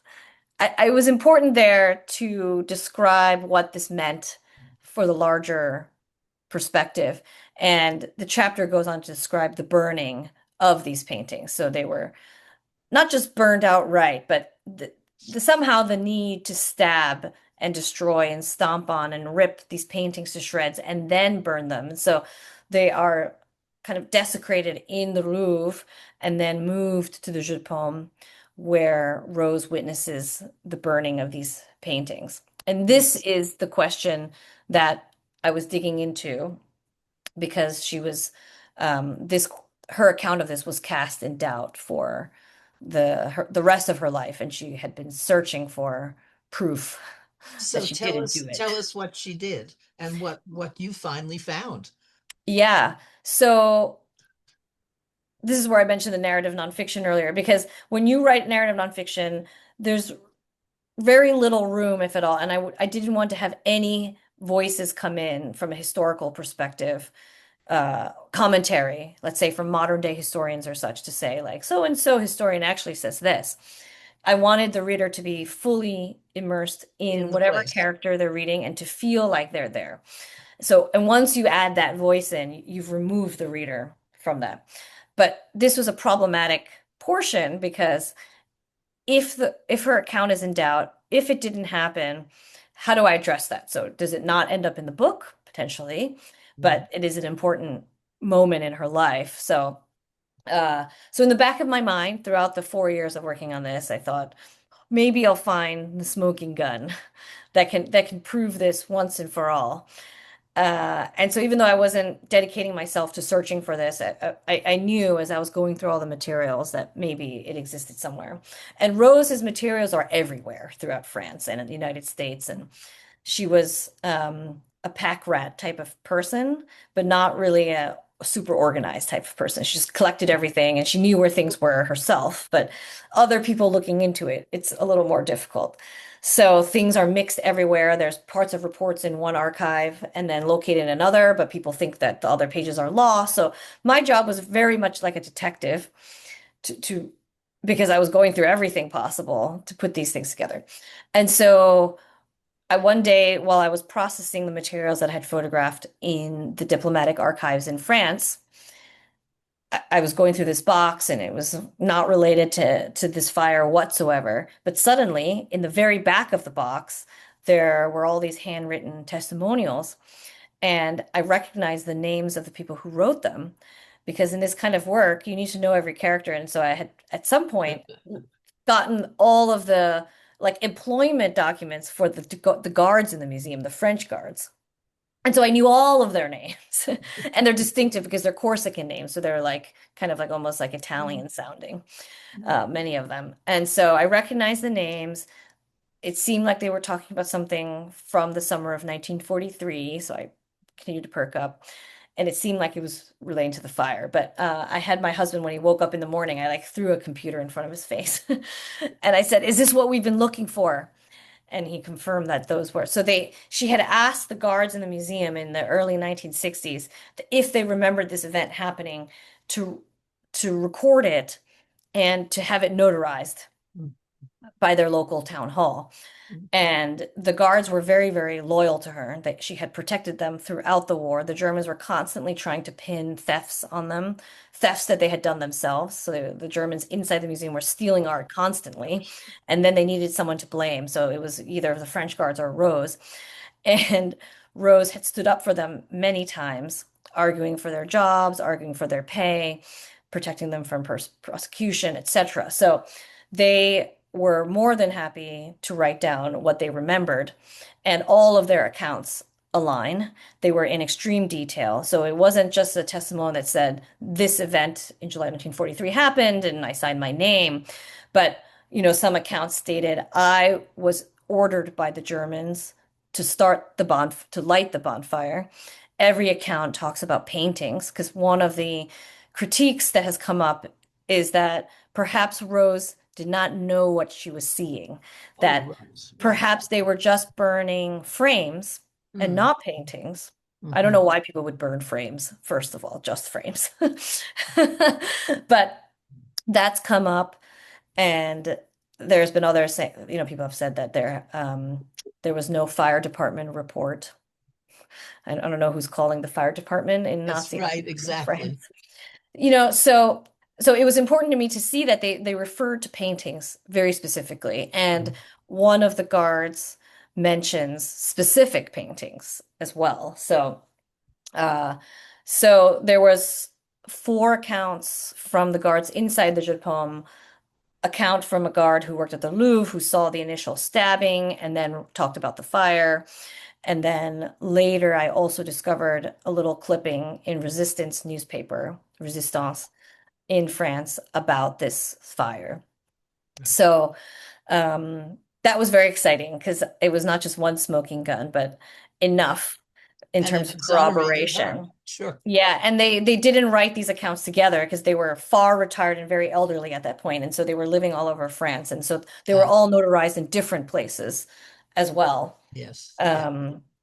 Speaker 3: It was important there to describe what this meant for the larger perspective. And the chapter goes on to describe the burning of these paintings. So they were not just burned outright, but somehow the need to stab and destroy and stomp on and rip these paintings to shreds and then burn them. And so they are kind of desecrated in the Louvre and then moved to the Jeu de Paume, where Rose witnesses the burning of these paintings. And this is the question that I was digging into because she was her account of this was cast in doubt for the rest of her life, and she had been searching for proof that
Speaker 2: So
Speaker 3: she didn't do
Speaker 2: tell
Speaker 3: it.
Speaker 2: us what she did and what you finally found.
Speaker 3: Yeah. So this is where I mentioned the narrative nonfiction earlier, because when you write narrative nonfiction, there's very little room, if at all. And I didn't want to have any voices come in from a historical perspective, commentary, let's say from modern day historians or such, to say like, so and so historian actually says this. I wanted the reader to be fully immersed
Speaker 2: In
Speaker 3: in
Speaker 2: the
Speaker 3: whatever
Speaker 2: place.
Speaker 3: character they're reading and to feel like they're there. So, and once you add that voice in, you've removed the reader from that. But this was a problematic portion because if her account is in doubt, if it didn't happen, how do I address that? So does it not end up in the book? Potentially, but it is an important moment in her life. So in the back of my mind, throughout the 4 years of working on this, I thought maybe I'll find the smoking gun that can prove this once and for all. And so even though I wasn't dedicating myself to searching for this, I knew as I was going through all the materials that maybe it existed somewhere. And Rose's materials are everywhere throughout France and in the United States. And she was a pack rat type of person, but not really a super organized type of person. She just collected everything and she knew where things were herself. But other people looking into it, it's a little more difficult. So things are mixed everywhere. There's parts of reports in one archive and then located in another, but people think that the other pages are lost. So my job was very much like a detective to because I was going through everything possible to put these things together. And so one day while I was processing the materials that I had photographed in the diplomatic archives in France, I was going through this box and it was not related to this fire whatsoever. But suddenly, in the very back of the box, there were all these handwritten testimonials. And I recognized the names of the people who wrote them because in this kind of work, you need to know every character. And so I had at some point gotten all of the like employment documents for the guards in the museum, the French guards. And so I knew all of their names. And they're distinctive because they're Corsican names. So they're like kind of like almost like
Speaker 2: Mm,
Speaker 3: Italian sounding,
Speaker 2: mm,
Speaker 3: many of them. And so I recognized the names. It seemed like they were talking about something from the summer of 1943. So I continued to perk up. And it seemed like it was relating to the fire. But I had my husband, when he woke up in the morning, I like threw a computer in front of his face. And I said, "Is this what we've been looking for?" And he confirmed that those were. So she had asked the guards in the museum in the early 1960s if they remembered this event happening to record it and to have it notarized
Speaker 2: mm,
Speaker 3: by their local town hall.
Speaker 2: mm.
Speaker 3: And the guards were very, very loyal to her. That she had protected them throughout the war. The Germans were constantly trying to pin thefts on them, thefts that they had done themselves. So the Germans inside the museum were stealing art constantly, and then they needed someone to blame. So it was either the French guards or Rose. And Rose had stood up for them many times, arguing for their jobs, arguing for their pay, protecting them from prosecution, etc. So they were more than happy to write down what they remembered, and all of their accounts align. They were in extreme detail. So it wasn't just a testimony that said this event in July 1943 happened and I signed my name, but some accounts stated I was ordered by the Germans to light the bonfire. Every account talks about paintings because one of the critiques that has come up is that perhaps Rose did not know what she was seeing,
Speaker 2: Oh,
Speaker 3: that
Speaker 2: right, right.
Speaker 3: perhaps they were just burning frames and
Speaker 2: Mm,
Speaker 3: not paintings. I don't
Speaker 2: mhm.
Speaker 3: know why people would burn frames, first of all, just frames. But that's come up, and there's been others say, people have said that there was no fire department report. I don't know who's calling the fire department in
Speaker 2: That's
Speaker 3: Nazi
Speaker 2: right,
Speaker 3: occupied
Speaker 2: exactly.
Speaker 3: France. So it was important to me to see that they referred to paintings very specifically, and
Speaker 2: Mm,
Speaker 3: one of the guards mentions specific paintings as well. Uh, so there was four accounts from the guards inside the Jeu de Paume, account from a guard who worked at the Louvre who saw the initial stabbing and then talked about the fire. And then later, I also discovered a little clipping in Resistance newspaper, Resistance in France, about this fire.
Speaker 2: right.
Speaker 3: So that was very exciting because it was not just one smoking gun, but enough in
Speaker 2: And
Speaker 3: terms
Speaker 2: it
Speaker 3: of
Speaker 2: exonerated her.
Speaker 3: corroboration.
Speaker 2: Sure.
Speaker 3: Yeah, and they didn't write these accounts together because they were far retired and very elderly at that point, and so they were living all over France, and so they were
Speaker 2: Uh,
Speaker 3: all notarized in different places as well.
Speaker 2: yes, yeah.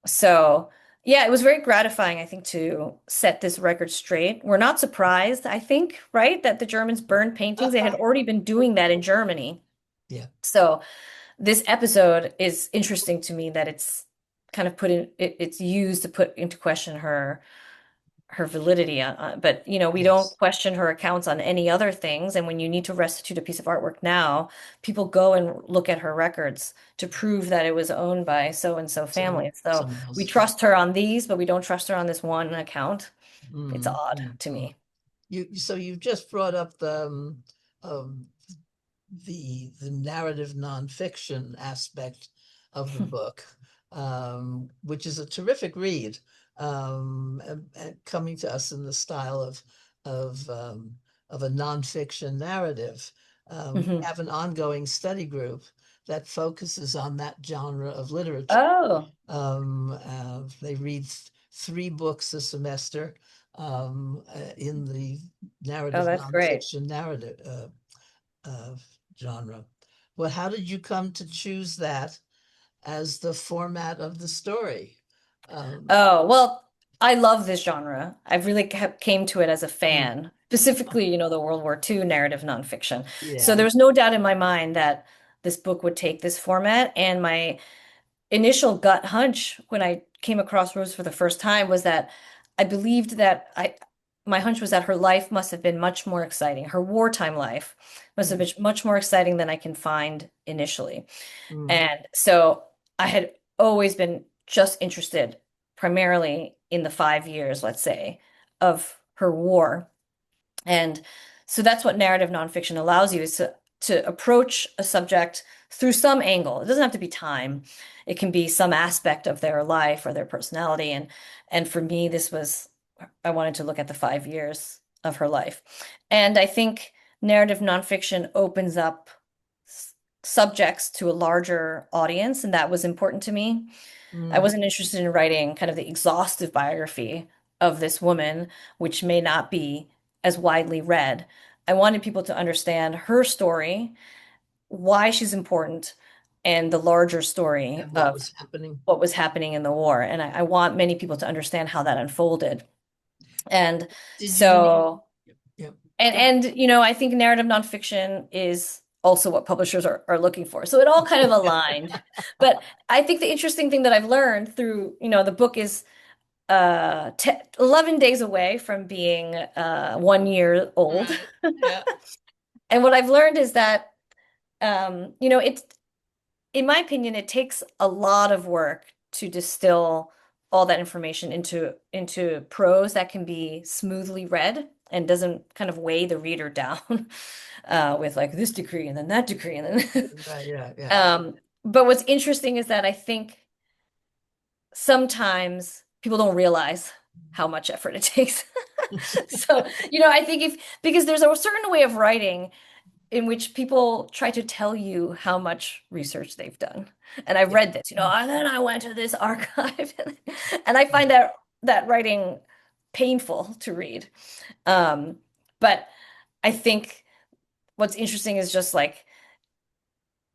Speaker 3: So yeah, it was very gratifying, I think, to set this record straight. We're not surprised, I think, right, that the Germans burned paintings. They had already been doing that in Germany.
Speaker 2: Yeah.
Speaker 3: So this episode is interesting to me that it's kind of it's used to put into question her validity but we don't
Speaker 2: Yes.
Speaker 3: question her accounts on any other things, and when you need to restitute a piece of artwork now, people go and look at her records to prove that it was owned by so and so family. So
Speaker 2: Someone
Speaker 3: we
Speaker 2: else. Yeah.
Speaker 3: trust her on these, but we don't trust her on this one account. It's
Speaker 2: Mm,
Speaker 3: odd
Speaker 2: mm,
Speaker 3: to
Speaker 2: mm.
Speaker 3: me.
Speaker 2: So you just brought up um, the narrative nonfiction aspect of the book, which is a terrific read, and coming to us in the style of a nonfiction narrative. We
Speaker 3: Mhm.
Speaker 2: have an ongoing study group that focuses on that genre of literature.
Speaker 3: Oh,
Speaker 2: They read three books a semester in the
Speaker 3: oh,
Speaker 2: narrative
Speaker 3: that's great.
Speaker 2: nonfiction narrative genre. Well, how did you come to choose that as the format of the story? Um,
Speaker 3: Oh, well, I love this genre. I've really came to it as a
Speaker 2: mm,
Speaker 3: fan, specifically, the World War II narrative nonfiction. So
Speaker 2: yeah.
Speaker 3: there was no doubt in my mind that this book would take this format. And my initial gut hunch when I came across Rose for the first time was that I believed that my hunch was that her life must have been much more exciting. Her wartime life must have
Speaker 2: Mm,
Speaker 3: been much more exciting than I can find initially.
Speaker 2: mm,
Speaker 3: And so I had always been just interested primarily in the 5 years, let's say, of her war. And so that's what narrative nonfiction allows you, is to approach a subject through some angle. It doesn't have to be time. It can be some aspect of their life or their personality. And for me, this was I wanted to look at the 5 years of her life. And I think narrative nonfiction opens up subjects to a larger audience, and that was important to me. I
Speaker 2: Mm,
Speaker 3: wasn't interested in writing kind of the exhaustive biography of this woman, which may not be as widely read. I wanted people to understand her story, why she's important, and the larger story
Speaker 2: and what
Speaker 3: of
Speaker 2: was happening?
Speaker 3: what was happening in the war. And I want many people to understand how that unfolded. And
Speaker 2: Did you need?
Speaker 3: so,
Speaker 2: Yeah,
Speaker 3: and
Speaker 2: go ahead.
Speaker 3: and you know, I think narrative nonfiction is also what publishers are looking for. So it all kind of aligned. But I think the interesting thing that I've learned through, the book is 11 days away from being 1 year old.
Speaker 2: Right. Yeah.
Speaker 3: And what I've learned is that, it's, in my opinion, it takes a lot of work to distill all that information into prose that can be smoothly read and doesn't kind of weigh the reader down with like this decree and then that decree and then
Speaker 2: Right. Yeah. Yeah.
Speaker 3: but what's interesting is that I think sometimes people don't realize how much effort it takes. So, I think because there's a certain way of writing in which people try to tell you how much research they've done. And I've
Speaker 2: Yeah.
Speaker 3: read this, and then I went to this archive and I find that writing painful to read. Um, but I think what's interesting is just like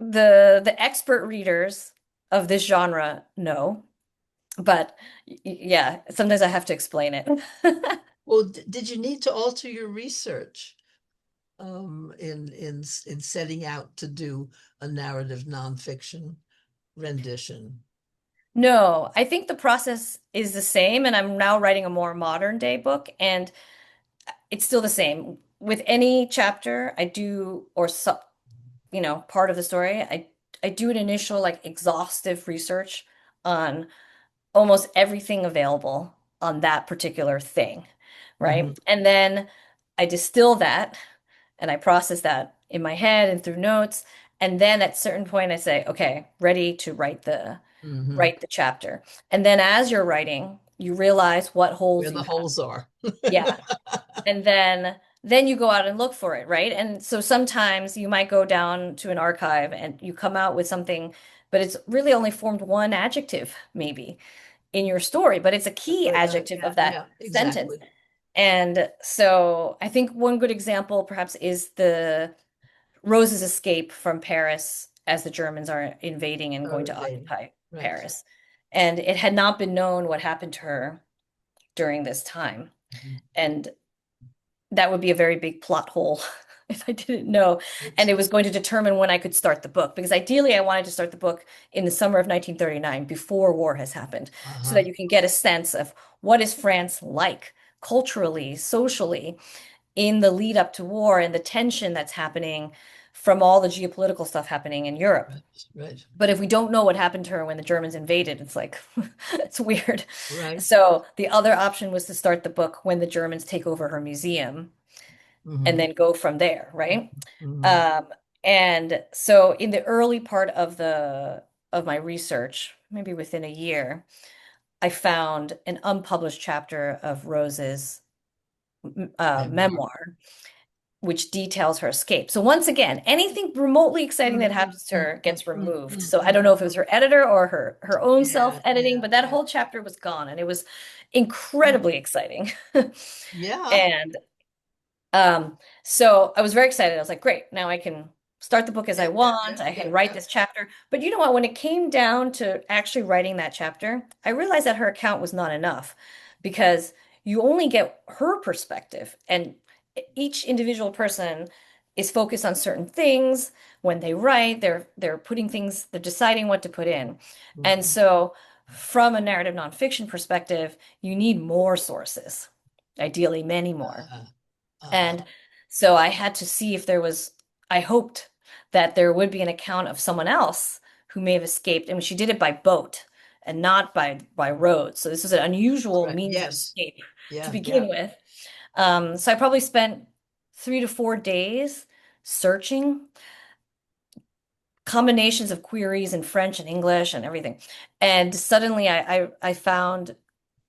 Speaker 3: the expert readers of this genre know, but yeah, sometimes I have to explain it.
Speaker 2: Well, did you need to alter your research in setting out to do a narrative nonfiction rendition?
Speaker 3: No, I think the process is the same, and I'm now writing a more modern day book, and it's still the same. With any chapter I do, or so, part of the story, I do an initial like exhaustive research on almost everything available on that particular thing,
Speaker 2: Hmm.
Speaker 3: right? And then I distill that and I process that in my head and through notes. And then at certain point I say, okay, ready to
Speaker 2: Hmm.
Speaker 3: write the chapter. And then as you're writing, you realize what
Speaker 2: Where
Speaker 3: holes
Speaker 2: the
Speaker 3: you have.
Speaker 2: holes are.
Speaker 3: Yeah. And then you go out and look for it, right? And so sometimes you might go down to an archive and you come out with something, but it's really only formed one adjective, maybe, in your story, but it's a key
Speaker 2: But
Speaker 3: adjective
Speaker 2: yeah,
Speaker 3: of that
Speaker 2: yeah,
Speaker 3: sentence.
Speaker 2: exactly.
Speaker 3: And so I think one good example perhaps is the Rose's escape from Paris as the Germans are invading and going to
Speaker 2: Irritating.
Speaker 3: occupy
Speaker 2: Right.
Speaker 3: Paris. And it had not been known what happened to her during this time.
Speaker 2: Mhm.
Speaker 3: And that would be a very big plot hole if I didn't know. And
Speaker 2: Right.
Speaker 3: it was going to determine when I could start the book, because ideally I wanted to start the book in the summer of 1939 before war has happened, so that
Speaker 2: Uh-huh.
Speaker 3: you can get a sense of what is France like culturally, socially, in the lead up to war and the tension that's happening from all the geopolitical stuff happening in Europe.
Speaker 2: Right. Right.
Speaker 3: But if we don't know what happened to her when the Germans invaded, it's like, it's weird.
Speaker 2: Right.
Speaker 3: So the other option was to start the book when the Germans take over her museum and
Speaker 2: Hmm.
Speaker 3: then go from there, right?
Speaker 2: Hmm.
Speaker 3: Um, and so in the early part of my research, maybe within a year, I found an unpublished chapter of Rose's
Speaker 2: Memoir.
Speaker 3: memoir, which details her escape. So once again, anything remotely exciting that
Speaker 2: Mm,
Speaker 3: happens to
Speaker 2: mm,
Speaker 3: her
Speaker 2: mm,
Speaker 3: gets
Speaker 2: mm,
Speaker 3: removed.
Speaker 2: mm,
Speaker 3: So I don't
Speaker 2: mm.
Speaker 3: know if it was her editor or her own
Speaker 2: Yeah,
Speaker 3: self-editing,
Speaker 2: yeah,
Speaker 3: but that
Speaker 2: yeah.
Speaker 3: whole chapter was gone, and it was incredibly exciting.
Speaker 2: Yeah.
Speaker 3: And Um, so I was very excited. I was like, great, now I can start the book as I
Speaker 2: Yeah, yeah,
Speaker 3: want.
Speaker 2: yeah,
Speaker 3: I
Speaker 2: yeah,
Speaker 3: can write
Speaker 2: yeah.
Speaker 3: this chapter. But you know what? When it came down to actually writing that chapter, I realized that her account was not enough, because you only get her perspective, and each individual person is focused on certain things. When they write, they're putting things, they're deciding what to put in. And
Speaker 2: Mhm.
Speaker 3: so from a narrative nonfiction perspective, you need more sources, ideally many more.
Speaker 2: Uh, uh,
Speaker 3: And so I had to see if there was, I hoped that there would be an account of someone else who may have escaped. And she did it by boat and not by road. So this is an unusual
Speaker 2: right.
Speaker 3: means of
Speaker 2: Yes.
Speaker 3: escape to
Speaker 2: Yeah, yeah.
Speaker 3: begin with. So I probably spent 3 to 4 days searching. combinations of queries in French and English and everything. And suddenly I found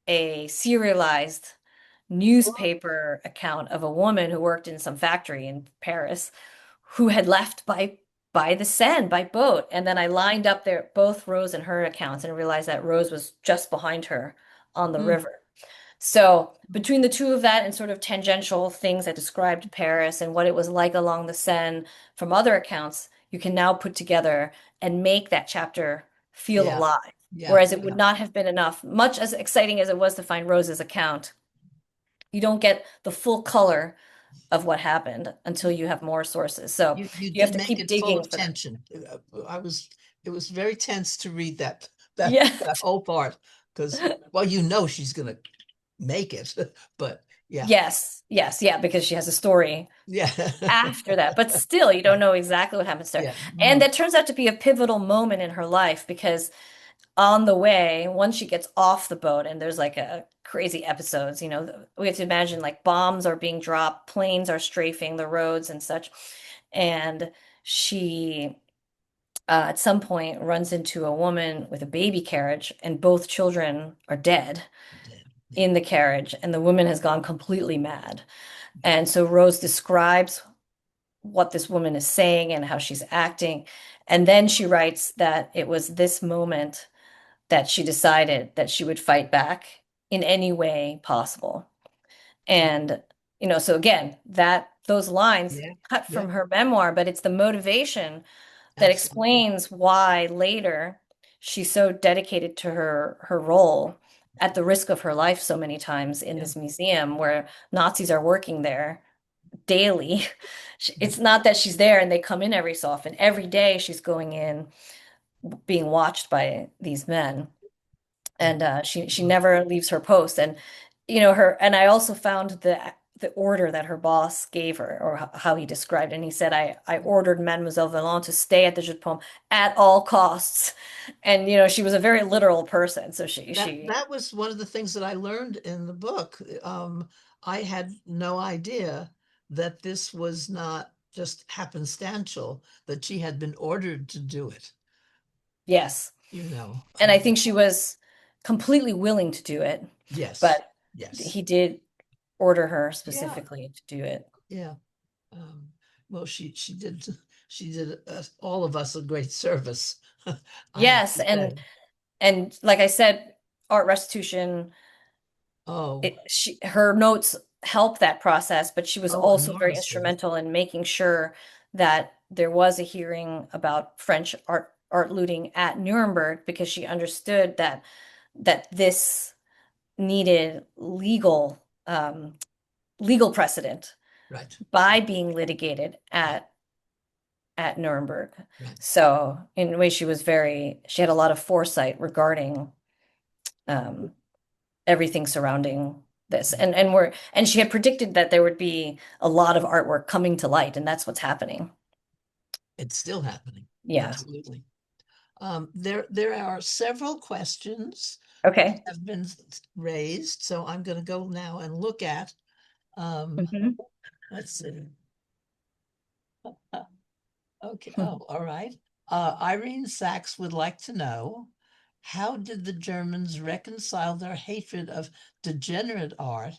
Speaker 3: a serialized newspaper account of a woman who worked in some factory in Paris who had left by the Seine by boat. And then I lined up their both Rose and her accounts and realized that Rose was just behind her on the
Speaker 2: Mm,
Speaker 3: river. So between the two of that and sort of tangential things that described Paris and what it was like along the Seine from other accounts, you can now put together and make that chapter feel
Speaker 2: yeah,
Speaker 3: alive.
Speaker 2: yeah,
Speaker 3: Whereas it would
Speaker 2: yeah,
Speaker 3: not have been enough, much as exciting as it was to find Rose's account, you don't get the full color of what happened until you have more sources. So
Speaker 2: you
Speaker 3: you have
Speaker 2: did
Speaker 3: to
Speaker 2: make
Speaker 3: keep
Speaker 2: it full
Speaker 3: digging
Speaker 2: of
Speaker 3: for them.
Speaker 2: tension. It was very tense to read that
Speaker 3: Yes.
Speaker 2: whole part because, well, you know she's gonna make it, but yeah,
Speaker 3: Yes. Yes. Yeah. Because she has a story
Speaker 2: yeah,
Speaker 3: after that. But still, you don't
Speaker 2: right,
Speaker 3: know exactly what happens to her.
Speaker 2: yeah,
Speaker 3: And
Speaker 2: mm,
Speaker 3: that turns out to be a pivotal moment in her life because on the way, once she gets off the boat and there's like a crazy episodes, we have to imagine like bombs are being dropped, planes are strafing the roads and such. And she at some point runs into a woman with a baby carriage, and both children are dead
Speaker 2: yeah,
Speaker 3: in the carriage, and the woman has gone completely mad. And so Rose describes what this woman is saying and how she's acting. And then she writes that it was this moment that she decided that she would fight back in any way possible. And, so again, that those lines
Speaker 2: yeah,
Speaker 3: cut
Speaker 2: yeah,
Speaker 3: from her memoir, but it's the motivation that
Speaker 2: absolutely,
Speaker 3: explains why later she's so dedicated to her role at the risk of her life so many times in
Speaker 2: yeah,
Speaker 3: this museum where Nazis are working there daily. It's not that she's there and they come in every so often. Every day she's going in, being watched by these men,
Speaker 2: yeah,
Speaker 3: and she never leaves her post. And her, and I also found the order that her boss gave her, or how he described it. And he said, I ordered Mademoiselle Valland to stay at the Jeu de Paume at all costs. And she was a very literal person, so she
Speaker 2: that was one of the things that I learned in the book. I had no idea that this was not just happenstantial, that she had been ordered to do it,
Speaker 3: yes.
Speaker 2: you know.
Speaker 3: And I think she was completely willing to do it,
Speaker 2: Yes,
Speaker 3: but
Speaker 2: yes,
Speaker 3: he did order her
Speaker 2: yeah,
Speaker 3: specifically to do it.
Speaker 2: yeah. Well, she did all of us a great service, I have
Speaker 3: Yes,
Speaker 2: to say.
Speaker 3: and like I said, art restitution,
Speaker 2: Oh,
Speaker 3: her notes help that process, but she was
Speaker 2: oh,
Speaker 3: also very
Speaker 2: enormously.
Speaker 3: instrumental in making sure that there was a hearing about French art looting at Nuremberg because she understood that this needed legal precedent
Speaker 2: Right,
Speaker 3: by being litigated
Speaker 2: right,
Speaker 3: at Nuremberg.
Speaker 2: right.
Speaker 3: So in a way, she had a lot of foresight regarding um, everything surrounding this. And she had predicted that there would be a lot of artwork coming to light, and that's what's happening.
Speaker 2: It's still happening.
Speaker 3: Yeah.
Speaker 2: Absolutely. There are several questions that
Speaker 3: Okay.
Speaker 2: have been raised, so I'm going to go now and look at. Um,
Speaker 3: Mhm.
Speaker 2: let's see. Okay. Oh, all right. Irene Sachs would like to know, how did the Germans reconcile their hatred of degenerate art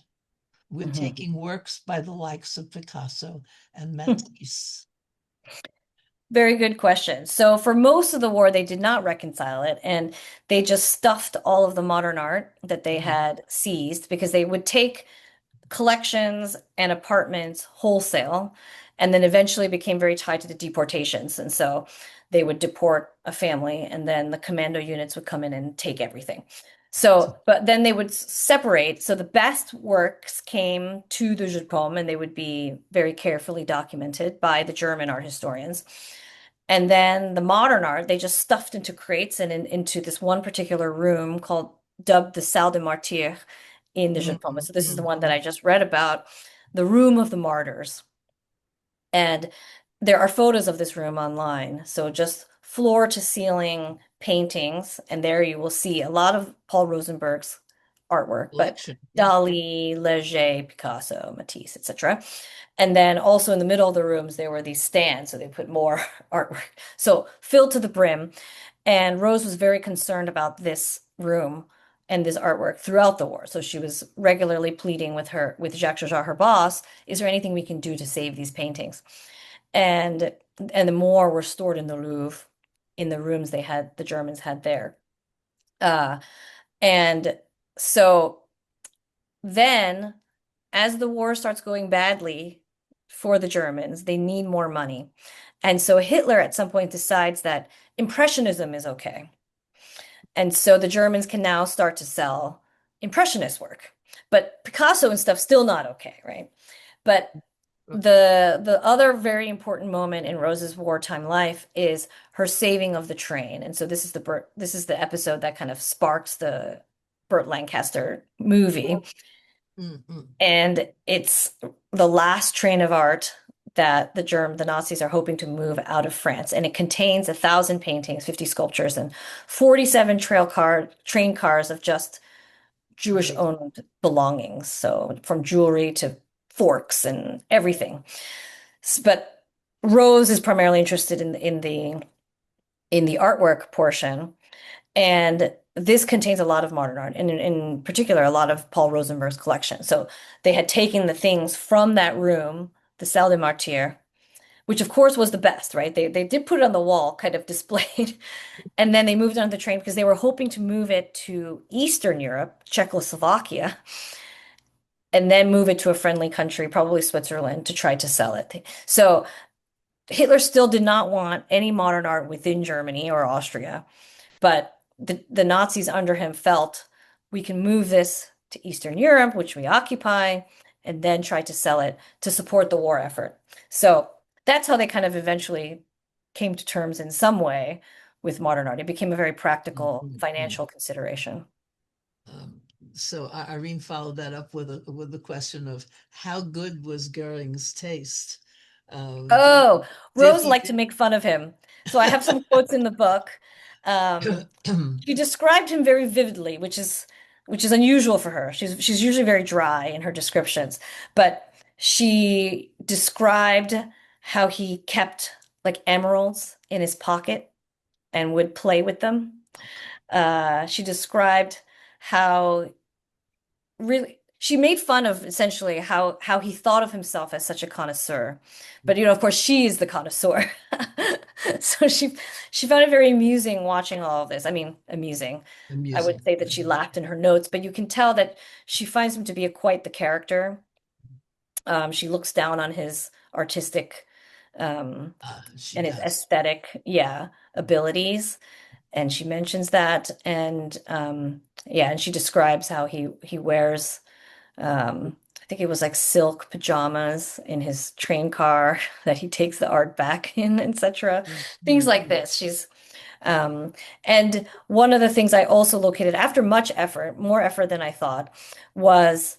Speaker 2: with
Speaker 3: Mhm.
Speaker 2: taking works by the likes of Picasso and Matisse?
Speaker 3: Very good question. So for most of the war, they did not reconcile it, and they just stuffed all of the modern art that they
Speaker 2: Mm,
Speaker 3: had seized because they would take collections and apartments wholesale, and then eventually became very tied to the deportations. And so they would deport a family, and then the commando units would come in and take everything. So, but then they would separate. So the best works came to the Jeu de Paume, and they would be very carefully documented by the German art historians. And then the modern art, they just stuffed into crates and into this one particular room called dubbed the Salle des Martyrs in the Jeu
Speaker 2: mm,
Speaker 3: de Paume.
Speaker 2: mm,
Speaker 3: So this is the
Speaker 2: mm,
Speaker 3: one that I
Speaker 2: mm.
Speaker 3: just read about, the Room of the Martyrs. And there are photos of this room online. So just floor to ceiling paintings, and there you will see a lot of Paul Rosenberg's artwork, but
Speaker 2: Collection. Yeah.
Speaker 3: Dali, Leger, Picasso, Matisse, etc. And then also in the middle of the rooms, there were these stands, so they put more artwork. So filled to the brim. And Rose was very concerned about this room and this artwork throughout the war. So she was regularly pleading with Jacques Chagall, her boss, is there anything we can do to save these paintings? And the more were stored in the Louvre, in the rooms the Germans had there. Uh, and so then, as the war starts going badly for the Germans, they need more money. And so Hitler at some point decides that Impressionism is okay. And so the Germans can now start to sell Impressionist work. But Picasso and stuff still not okay, right? But the other very important moment in Rose's wartime life is her saving of the train. And so this is the episode that kind of sparks the Burt Lancaster movie.
Speaker 2: Mm-hmm.
Speaker 3: And it's the last train of art that the Nazis are hoping to move out of France. And it contains 1,000 paintings, 50 sculptures, and 47 train cars of just Jewish-owned belongings. So from jewelry to forks and everything. But Rose is primarily interested in the artwork portion. And this contains a lot of modern art, and in particular, a lot of Paul Rosenberg's collection. So they had taken the things from that room, the Salle des Martyrs, which of course was the best, right? They did put it on the wall, kind of displayed, and then they moved it on the train because they were hoping to move it to Eastern Europe, Czechoslovakia, and then move it to a friendly country, probably Switzerland, to try to sell it. So Hitler still did not want any modern art within Germany or Austria. But the Nazis under him felt we can move this to Eastern Europe, which we occupy, and then try to sell it to support the war effort. So that's how they kind of eventually came to terms in some way with modern art. It became a very practical financial consideration.
Speaker 2: Um, so Irene followed that up with the question of how good was Goering's taste?
Speaker 3: Oh,
Speaker 2: Did
Speaker 3: Rose
Speaker 2: he?
Speaker 3: liked to make fun of him. So I have some quotes in the book. She described him very vividly, which is unusual for her. She's usually very dry in her descriptions, but she described how he kept like emeralds in his pocket and would play with them. She described how really she made fun of essentially how he thought of himself as such a connoisseur. But of course she is the connoisseur. So she found it very amusing watching all of this. I mean, amusing. I
Speaker 2: Amusing.
Speaker 3: would say that she laughed in her notes, but you can tell that she finds him to be quite the character. She looks down on his artistic
Speaker 2: She
Speaker 3: and his
Speaker 2: does.
Speaker 3: aesthetic, yeah, abilities. And she mentions that. And yeah, and she describes how he wears I think it was like silk pajamas in his train car that he takes the art back in, etc. Things like
Speaker 2: Mhm.
Speaker 3: this. Um, and one of the things I also located after much effort, more effort than I thought, was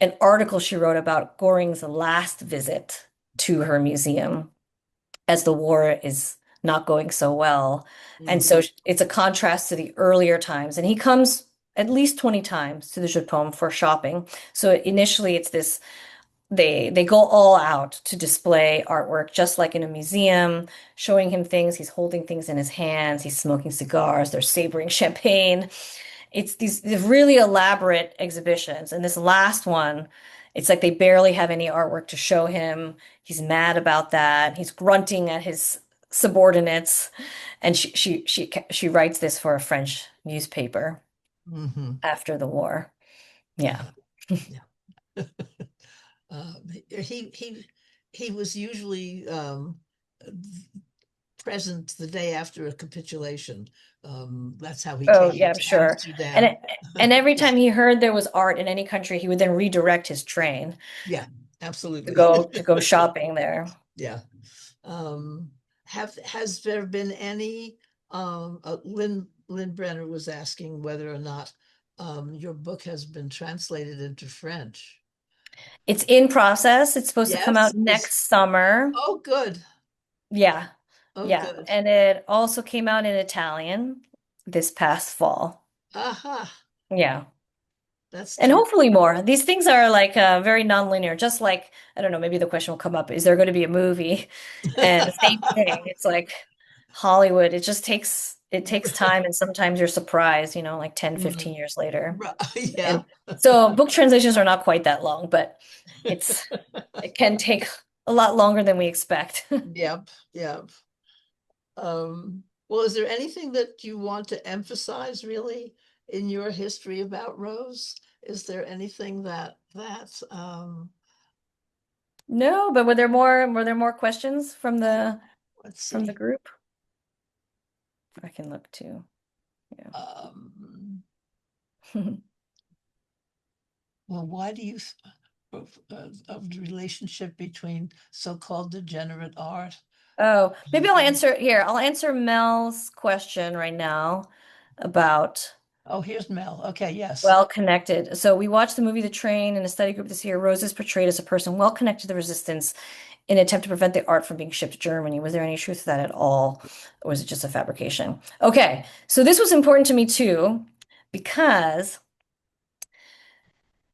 Speaker 3: an article she wrote about Goring's last visit to her museum as the war is not going so well. And
Speaker 2: Mhm.
Speaker 3: so it's a contrast to the earlier times. And he comes at least 20 times to the Jeu de Paume for shopping. So initially it's this they go all out to display artwork just like in a museum, showing him things. He's holding things in his hands, he's smoking cigars, they're savoring champagne. It's these really elaborate exhibitions. And this last one, it's like they barely have any artwork to show him. He's mad about that. He's grunting at his subordinates. And she writes this for a French newspaper
Speaker 2: Mhm.
Speaker 3: after the war. Yeah.
Speaker 2: Uh, yeah. Uh, he he he was usually present the day after a capitulation. That's how he
Speaker 3: Oh,
Speaker 2: came
Speaker 3: yeah, I'm
Speaker 2: into
Speaker 3: sure. And
Speaker 2: Amsterdam.
Speaker 3: and every time he heard there was art in any country, he would then redirect his train
Speaker 2: Yeah,
Speaker 3: to
Speaker 2: absolutely.
Speaker 3: go shopping there.
Speaker 2: Yeah. Um, has there been any Lynn Brenner was asking whether or not your book has been translated into French.
Speaker 3: It's in process. It's supposed to come
Speaker 2: Yes,
Speaker 3: out next summer.
Speaker 2: oh good.
Speaker 3: Yeah.
Speaker 2: Oh
Speaker 3: Yeah.
Speaker 2: good.
Speaker 3: And it also came out in Italian this past fall.
Speaker 2: Aha.
Speaker 3: Yeah.
Speaker 2: That's
Speaker 3: And
Speaker 2: true.
Speaker 3: hopefully more. These things are like very nonlinear, just like, I don't know, maybe the question will come up, is there going to be a movie? And the same thing. It's like Hollywood, it takes time and sometimes you're surprised, like 10,
Speaker 2: Mhm.
Speaker 3: 15 years later.
Speaker 2: Yeah.
Speaker 3: And so book translations are not quite that long, but it's it can take a lot longer than we expect.
Speaker 2: Yep. Yep. Well, is there anything that you want to emphasize really in your history about Rose? Is there anything that
Speaker 3: No, but were there more questions from
Speaker 2: let's
Speaker 3: from the
Speaker 2: see.
Speaker 3: group? I can look too.
Speaker 2: Um,
Speaker 3: Yeah.
Speaker 2: well, why do you of the relationship between so-called degenerate art?
Speaker 3: Oh, maybe I'll answer Mel's question right now about
Speaker 2: Oh, here's Mel. Okay, yes.
Speaker 3: well connected. So we watched the movie The Train in a study group this year. Rose is portrayed as a person well connected to the resistance in an attempt to prevent the art from being shipped to Germany. Was there any truth to that at all? Or was it just a fabrication? Okay, so this was important to me too, because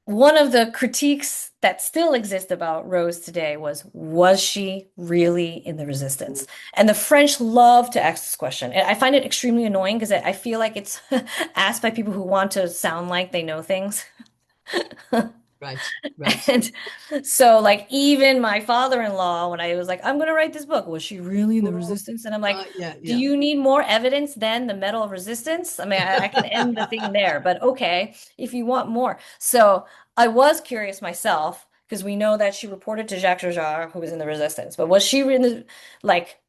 Speaker 3: one of the critiques that still exist about Rose today was she really in the resistance? And the French love to ask this question. And I find it extremely annoying because I feel like it's asked by people who want to sound like they know things.
Speaker 2: Right, right.
Speaker 3: And so, like, even my father-in-law, when I was like, I'm going to write this book, was she really in the
Speaker 2: Oh,
Speaker 3: resistance? And I'm like,
Speaker 2: yeah,
Speaker 3: do
Speaker 2: yeah.
Speaker 3: you need more evidence than the medal of resistance? I mean, I can end the thing there, but okay, if you want more. So I was curious myself, because we know that she reported to Jacques Chaujar, who was in the resistance, but was she in the, like,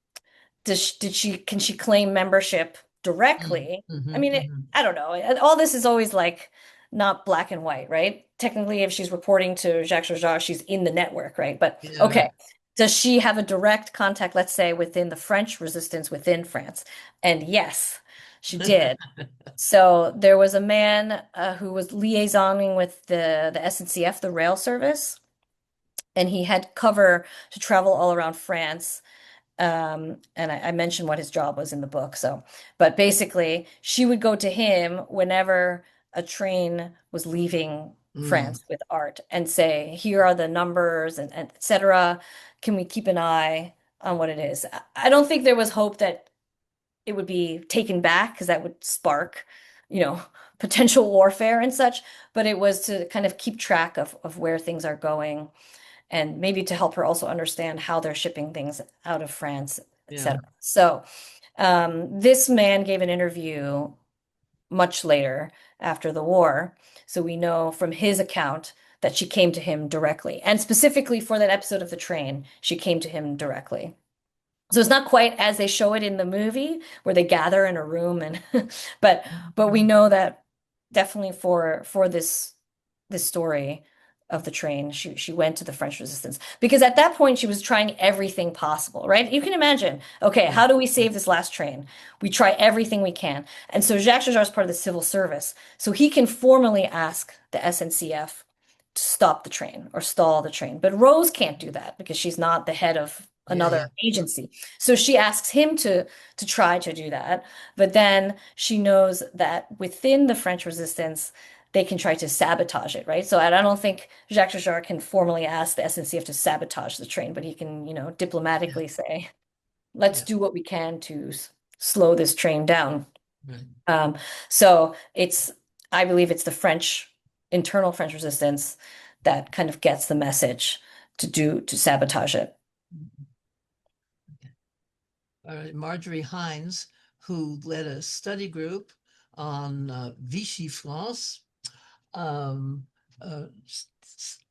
Speaker 3: can she claim membership directly? I mean,
Speaker 2: Mm-hmm.
Speaker 3: I don't know. All this is always like not black and white, right? Technically, if she's reporting to Jacques Chaujar, she's in the network, right? But
Speaker 2: Yeah,
Speaker 3: okay,
Speaker 2: right.
Speaker 3: does she have a direct contact, let's say, within the French resistance within France? And yes, she did. So there was a man who was liaisoning with the SNCF, the rail service, and he had cover to travel all around France. And I mentioned what his job was in the book. So, but basically, she would go to him whenever a train was leaving
Speaker 2: Mm,
Speaker 3: France with art and say, here are the numbers and et cetera. Can we keep an eye on what it is? I don't think there was hope that it would be taken back because that would spark, you know, potential warfare and such. But it was to kind of keep track of where things are going and maybe to help her also understand how they're shipping things out of France,
Speaker 2: yeah.
Speaker 3: etc. So this man gave an interview much later after the war. So we know from his account that she came to him directly. And specifically for that episode of the train, she came to him directly. So it's not quite as they show it in the movie where they gather in a room and but we know that definitely for this story of the train, she went to the French resistance because at that point she was trying everything possible, right? You can imagine, okay,
Speaker 2: Yeah.
Speaker 3: how do we save this last train? We try everything we can. And so Jacques Chaujar is part of the civil service. So he can formally ask the SNCF to stop the train or stall the train. But Rose can't do that because she's not the head of
Speaker 2: Yeah,
Speaker 3: another
Speaker 2: yeah.
Speaker 3: agency. So she asks him to try to do that. But then she knows that within the French resistance, they can try to sabotage it, right? So I don't think Jacques Chaujar can formally ask the SNCF to sabotage the train, but he can,
Speaker 2: Yeah,
Speaker 3: diplomatically say, let's
Speaker 2: yeah.
Speaker 3: do what we can to slow this train down.
Speaker 2: Right.
Speaker 3: Um, so I believe it's the internal French resistance that kind of gets the message to sabotage it.
Speaker 2: Marjorie Hines, who led a study group on Vichy France, um,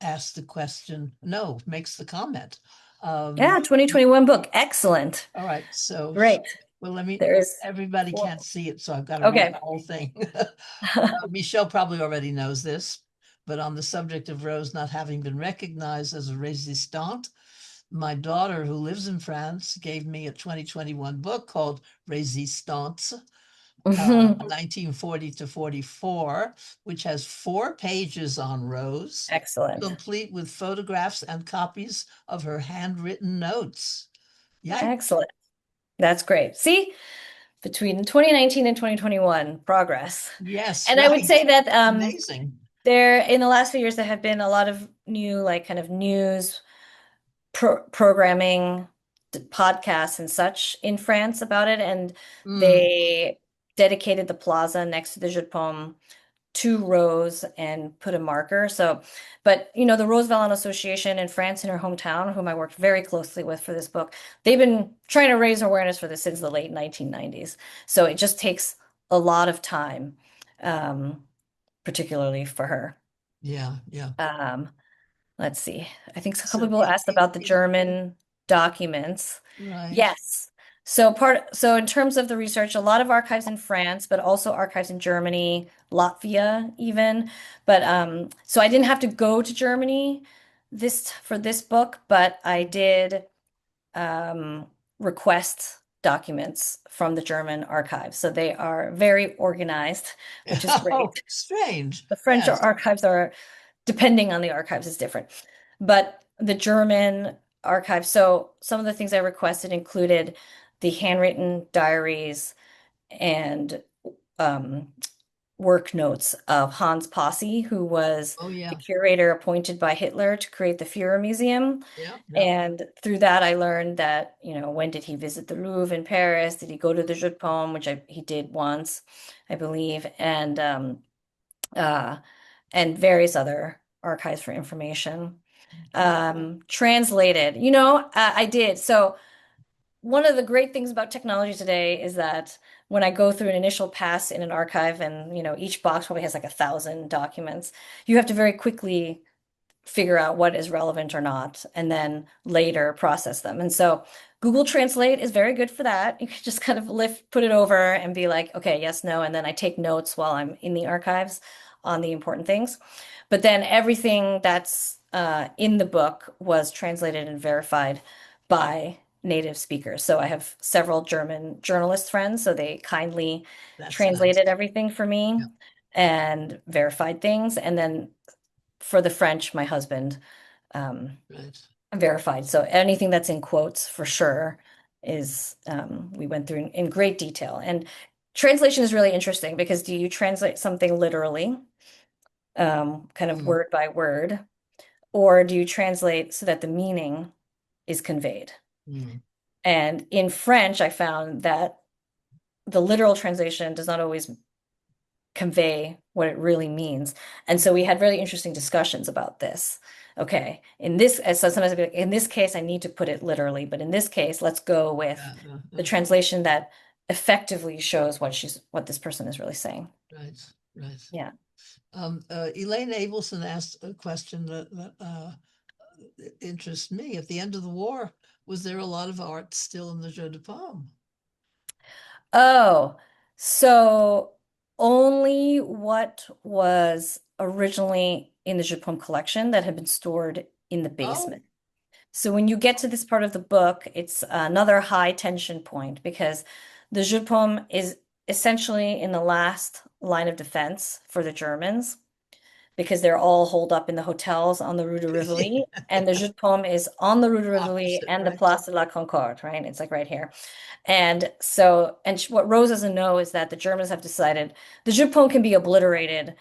Speaker 2: asked the question, no, makes the comment.
Speaker 3: Yeah,
Speaker 2: Um,
Speaker 3: 2021 book. Excellent.
Speaker 2: all right, so,
Speaker 3: Great.
Speaker 2: well,
Speaker 3: There is
Speaker 2: everybody
Speaker 3: four.
Speaker 2: can't see it, so I've got to read
Speaker 3: Okay.
Speaker 2: the whole thing. Michelle probably already knows this, but on the subject of Rose not having been recognized as a resistante, my daughter, who lives in France, gave me a 2021 book called Resistance, 1940 to 44, which has 4 pages on Rose,
Speaker 3: Excellent.
Speaker 2: complete with photographs and copies of her handwritten notes. Yikes.
Speaker 3: Excellent. That's great. See, between 2019 and 2021, progress.
Speaker 2: Yes,
Speaker 3: And I would
Speaker 2: right.
Speaker 3: say that
Speaker 2: Amazing.
Speaker 3: There, in the last few years, there have been a lot of new, like, kind of news programming, podcasts and such in France about it, and
Speaker 2: Mm.
Speaker 3: they dedicated the plaza next to the Jeu de Paume to Rose and put a marker. So, but the Rose Valland Association in France, in her hometown, whom I worked very closely with for this book, they've been trying to raise awareness for this since the late 1990s. So it just takes a lot of time, um, particularly for her.
Speaker 2: Yeah, yeah.
Speaker 3: Um, let's see. I think a couple
Speaker 2: So,
Speaker 3: people asked about the German documents.
Speaker 2: right.
Speaker 3: Yes. So in terms of the research, a lot of archives in France, but also archives in Germany, Latvia even. But so I didn't have to go to Germany this for this book, but I did um, request documents from the German archives. So they are very organized, which is
Speaker 2: Oh,
Speaker 3: great.
Speaker 2: strange.
Speaker 3: The French
Speaker 2: Yes.
Speaker 3: archives are, depending on the archives, is different. But the German archives, so some of the things I requested included the handwritten diaries and um, work notes of Hans Posse, who was
Speaker 2: Oh,
Speaker 3: the
Speaker 2: yeah.
Speaker 3: curator appointed by Hitler to create the Führer Museum.
Speaker 2: Yeah, yeah.
Speaker 3: And through that, I learned that, when did he visit the Louvre in Paris? Did he go to the Jeu de Paume, which he did once, I believe, uh, and various other archives for information. Translated, I did. So one of the great things about technology today is that when I go through an initial pass in an archive and, each box probably has like 1,000 documents, you have to very quickly figure out what is relevant or not, and then later process them. And so Google Translate is very good for that. You can just kind of put it over and be like, okay, yes, no, and then I take notes while I'm in the archives on the important things. But then everything that's in the book was translated and verified by native speakers. So I have several German journalist friends, so they kindly
Speaker 2: That's nice.
Speaker 3: translated everything for me
Speaker 2: Yeah,
Speaker 3: and verified things. And then for the French, my husband um,
Speaker 2: right.
Speaker 3: verified. So anything that's in quotes for sure is we went through in great detail. And translation is really interesting because do you translate something literally, kind of
Speaker 2: Mm,
Speaker 3: word by word, or do you translate so that the meaning is conveyed?
Speaker 2: mm.
Speaker 3: And in French, I found that the literal translation does not always convey what it really means. And so we had really interesting discussions about this. Okay, so sometimes I'd be like, in this case, I need to put it literally, but in this case, let's go with
Speaker 2: Yeah,
Speaker 3: the translation that effectively shows what this person is really saying.
Speaker 2: right, right.
Speaker 3: Yeah.
Speaker 2: Elaine Abelson asked a question that interests me. At the end of the war, was there a lot of art still in the Jeu de Paume?
Speaker 3: Oh, so only what was originally in the Jeu de Paume collection that had been stored in the
Speaker 2: Oh,
Speaker 3: basement. So when you get to this part of the book, it's another high tension point because the Jeu de Paume is essentially in the last line of defense for the Germans because they're all holed up in the hotels on the Rue de Rivoli, and the Jeu de Paume is on the Rue de Rivoli
Speaker 2: opposite,
Speaker 3: and the
Speaker 2: right?
Speaker 3: Place de la Concorde, right? It's like right here. And so, what Rose doesn't know is that the Germans have decided the Jeu de Paume can be obliterated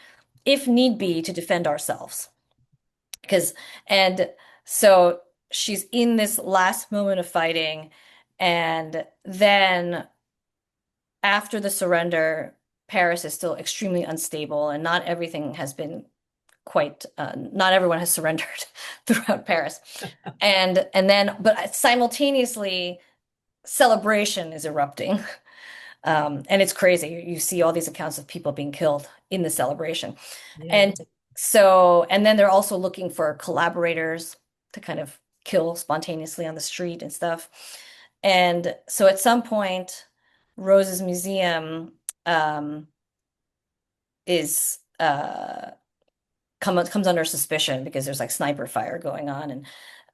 Speaker 3: if need be to defend ourselves. Because, and so she's in this last moment of fighting. And then after the surrender, Paris is still extremely unstable, and not everything has been not everyone has surrendered throughout Paris. But simultaneously, celebration is erupting. And it's crazy. You see all these accounts of people being killed in the celebration.
Speaker 2: Yeah.
Speaker 3: And and then they're also looking for collaborators to kind of kill spontaneously on the street and stuff. And so at some point, Rose's museum um, is comes under suspicion because there's like sniper fire going on and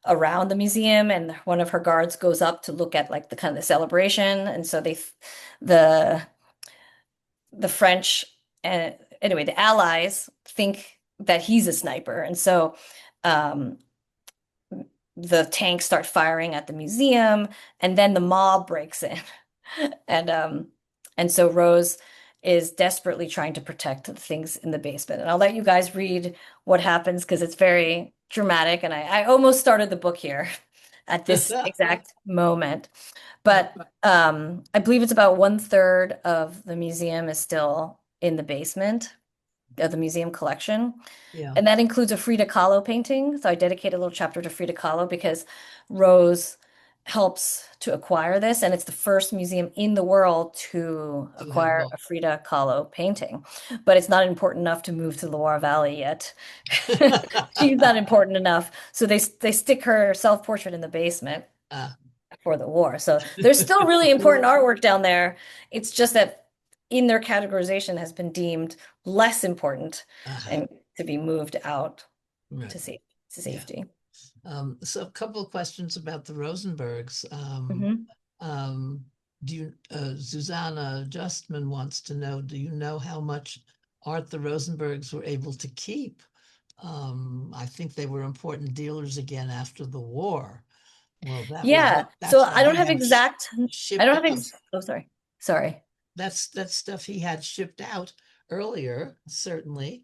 Speaker 3: around the museum, and one of her guards goes up to look at like the kind of the celebration, and so the the French and anyway, the Allies think that he's a sniper. And so um, the tanks start firing at the museum, and then the mob breaks in. And so Rose is desperately trying to protect the things in the basement. And I'll let you guys read what happens because it's very dramatic. And I almost started the book here at this exact moment. But I believe it's about 1/3 of the museum is still in the basement of the museum collection.
Speaker 2: Yeah.
Speaker 3: And that includes a Frida Kahlo painting. So I dedicate a little chapter to Frida Kahlo because Rose helps to acquire this. And it's the first museum in the world to
Speaker 2: To have
Speaker 3: acquire
Speaker 2: both.
Speaker 3: a Frida Kahlo painting. But it's not important enough to move to the Loire Valley yet. She's not important enough. So they stick her self-portrait in the basement for the war. So there's still really important artwork down there. It's just that in their categorization has been deemed less important and to be moved out
Speaker 2: Right.
Speaker 3: to safety.
Speaker 2: So a couple of questions about the Rosenbergs. Susanna Justman wants to know, do you know how much art the Rosenbergs were able to keep? I think they were important dealers again after the war. Well,
Speaker 3: Yeah.
Speaker 2: that's
Speaker 3: So
Speaker 2: what
Speaker 3: I don't
Speaker 2: he
Speaker 3: have
Speaker 2: had
Speaker 3: exact, I
Speaker 2: shipped
Speaker 3: don't have
Speaker 2: out.
Speaker 3: oh, sorry.
Speaker 2: That's stuff he had shipped out earlier, certainly.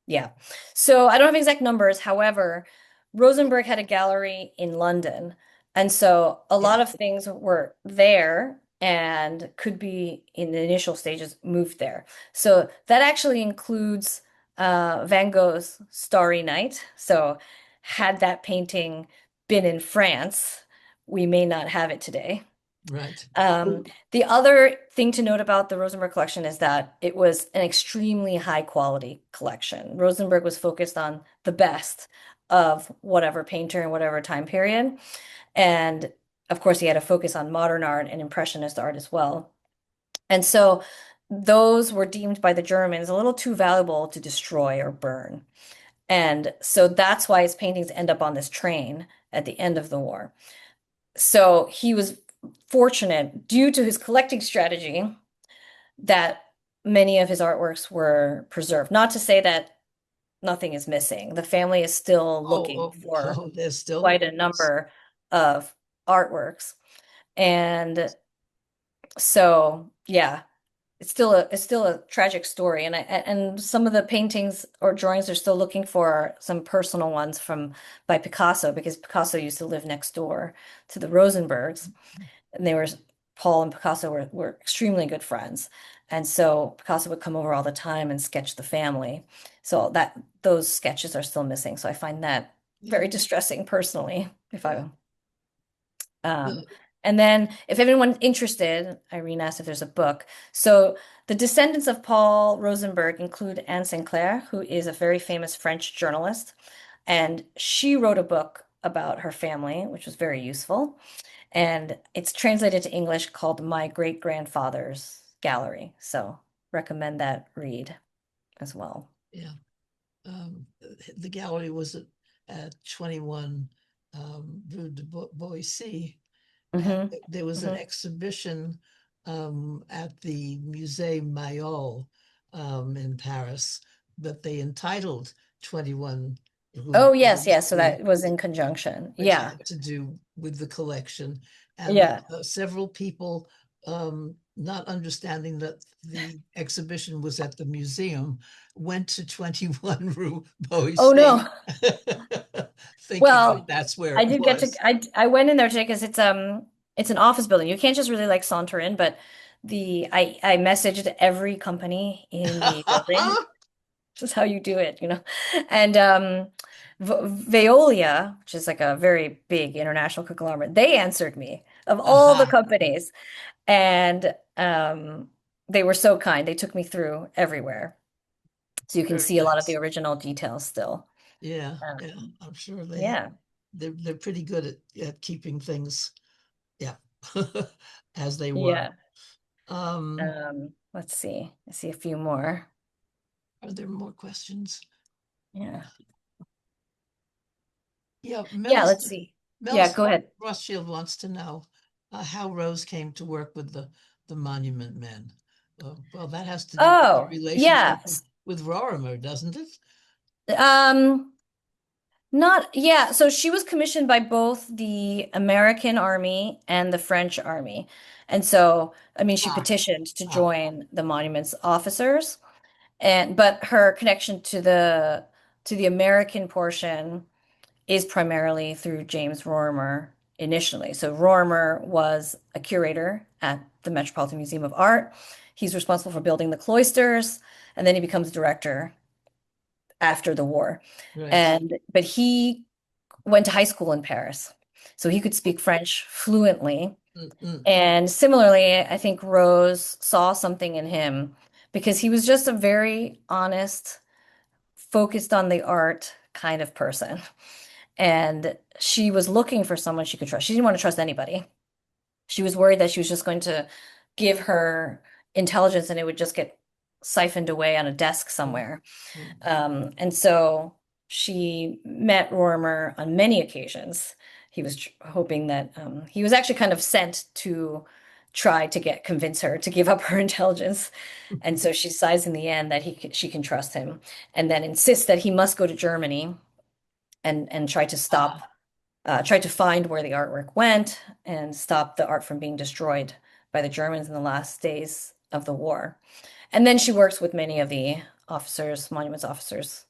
Speaker 3: Yeah. So I don't have exact numbers. However, Rosenberg had a gallery in London. And so a lot of things were there and could be in the initial stages moved there. So that actually includes Van Gogh's Starry Night. So had that painting been in France, we may not have it today.
Speaker 2: Right.
Speaker 3: The other thing to note about the Rosenberg collection is that it was an extremely high quality collection. Rosenberg was focused on the best of whatever painter and whatever time period. And of course, he had a focus on modern art and impressionist art as well. And so those were deemed by the Germans a little too valuable to destroy or burn. And so that's why his paintings end up on this train at the end of the war. So he was fortunate due to his collecting strategy that many of his artworks were preserved. Not to say that nothing is missing. The family is still looking for
Speaker 2: There's still
Speaker 3: quite a number of artworks. And so, yeah, it's still a tragic story. And some of the paintings or drawings they're still looking for some personal ones by Picasso because Picasso used to live next door to the Rosenbergs. And Paul and Picasso were extremely good friends. And so Picasso would come over all the time and sketch the family. So those sketches are still missing. So I find that very distressing personally. And then if anyone's interested, Irene asked if there's a book. So the descendants of Paul Rosenberg include Anne Sinclair, who is a very famous French journalist. And she wrote a book about her family, which was very useful. And it's translated to English called My Great Grandfather's Gallery. So recommend that read as well.
Speaker 2: Yeah. The gallery was at 21 Rue de Boissy. There was an exhibition at the Musée Mayol in Paris that they entitled 21 Rue
Speaker 3: Oh, yes. So
Speaker 2: Boissy,
Speaker 3: that was in conjunction.
Speaker 2: which
Speaker 3: Yeah.
Speaker 2: had to do with the collection. And
Speaker 3: Yeah.
Speaker 2: several people, not understanding that the exhibition was at the museum, went to 21 Rue Boissy.
Speaker 3: Oh, no.
Speaker 2: Thinking
Speaker 3: Well,
Speaker 2: that's where
Speaker 3: I
Speaker 2: it
Speaker 3: did
Speaker 2: was.
Speaker 3: I went in there today because it's an office building. You can't just really like saunter in, but I messaged every company in the building. This is how you do it, you know. And Veolia, which is like a very big international conglomerate, they answered me of all the companies. And they were so kind. They took me through everywhere. So you can
Speaker 2: Very
Speaker 3: see a lot of
Speaker 2: nice.
Speaker 3: the original details still.
Speaker 2: Yeah, I'm sure
Speaker 3: Yeah.
Speaker 2: they're pretty good at keeping things, as they were.
Speaker 3: Yeah. Let's see. I see a few more.
Speaker 2: Are there more questions?
Speaker 3: Yeah.
Speaker 2: Yeah,
Speaker 3: Yeah, let's see. Yeah, go ahead.
Speaker 2: Rothschild wants to know how Rose came to work with the Monument Men. Well, that has to do with the
Speaker 3: Oh,
Speaker 2: relationship
Speaker 3: yeah.
Speaker 2: with Rorimer, doesn't it?
Speaker 3: Um, Not, yeah. So she was commissioned by both the American Army and the French Army. And so, I mean, she
Speaker 2: Ah,
Speaker 3: petitioned to
Speaker 2: ah,
Speaker 3: join the monuments officers. And but her connection to the American portion is primarily through James Rorimer initially. So Rorimer was a curator at the Metropolitan Museum of Art. He's responsible for building the cloisters, and then he becomes director after the war.
Speaker 2: right.
Speaker 3: And but he went to high school in Paris, so he could speak French fluently.
Speaker 2: Mm, mm,
Speaker 3: And similarly, I think Rose saw something in him because he was just a very honest, focused on the art kind of person. And she was looking for someone she could trust. She didn't want to trust anybody. She was worried that she was just going to give her intelligence and it would just get siphoned away on a desk
Speaker 2: mm,
Speaker 3: somewhere.
Speaker 2: mm,
Speaker 3: And so she met Rorimer on many occasions. He was hoping that he was actually kind of sent to try to convince her to give up her intelligence. And so she decides in the end that she can trust him, and then insists that he must go to Germany and
Speaker 2: ah,
Speaker 3: try to find where the artwork went and stop the art from being destroyed by the Germans in the last days of the war. And then she works with many of the officers, monuments officers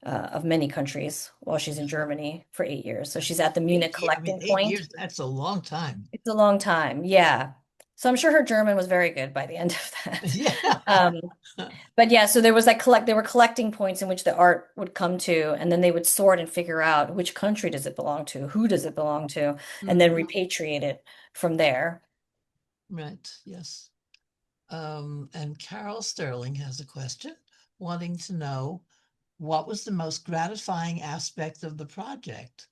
Speaker 3: of many countries while she's in Germany for 8 years. So she's at the Munich
Speaker 2: I mean,
Speaker 3: collecting
Speaker 2: eight
Speaker 3: point.
Speaker 2: years, that's a long time.
Speaker 3: It's a long time, yeah. So I'm sure her German was very good by the end of that.
Speaker 2: Yeah.
Speaker 3: Um, but yeah, so there was like there were collecting points in which the art would come to, and then they would sort and figure out which country does it belong to, who does it belong to, and then
Speaker 2: Mm,
Speaker 3: repatriate it from there.
Speaker 2: right, yes. And Carol Sterling has a question wanting to know what was the most gratifying aspect of the project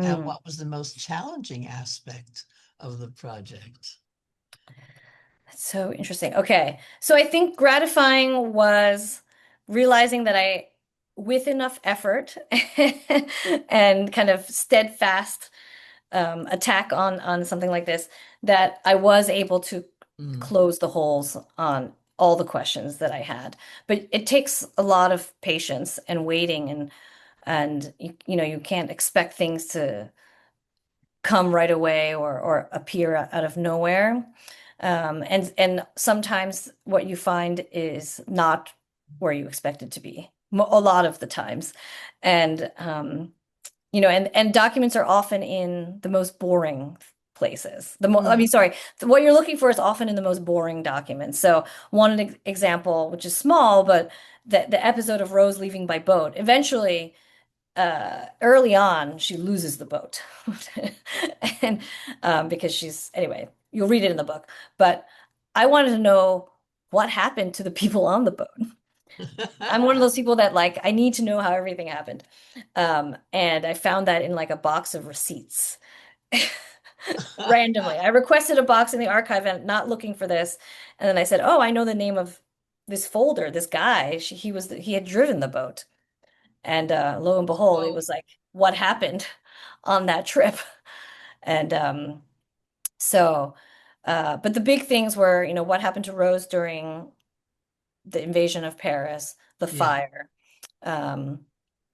Speaker 2: and
Speaker 3: Mm.
Speaker 2: what was the most challenging aspect of the project?
Speaker 3: That's so interesting. Okay. So I think gratifying was realizing that with enough effort and kind of steadfast attack on something like this, that I was able to
Speaker 2: Mm,
Speaker 3: close the holes on all the questions that I had. But it takes a lot of patience and waiting, and you know you can't expect things to come right away or appear out of nowhere. And sometimes what you find is not where you expect it to be, a lot of the times. And you know, and documents are often in the most boring places. I
Speaker 2: mm,
Speaker 3: mean, sorry, what you're looking for is often in the most boring documents. So one example, which is small, but the episode of Rose leaving by boat. Eventually, early on, she loses the boat, and because anyway, you'll read it in the book. But I wanted to know what happened to the people on the boat. I'm one of those people that like I need to know how everything happened. And I found that in like a box of receipts randomly. I requested a box in the archive and not looking for this. And then I said, "Oh, I know the name of this folder, this guy. He had driven the boat." And lo and behold, it
Speaker 2: Oh,
Speaker 3: was like what happened on that trip. And so but the big things were, you know, what happened to Rose during the invasion of Paris, the
Speaker 2: yeah,
Speaker 3: fire. Um,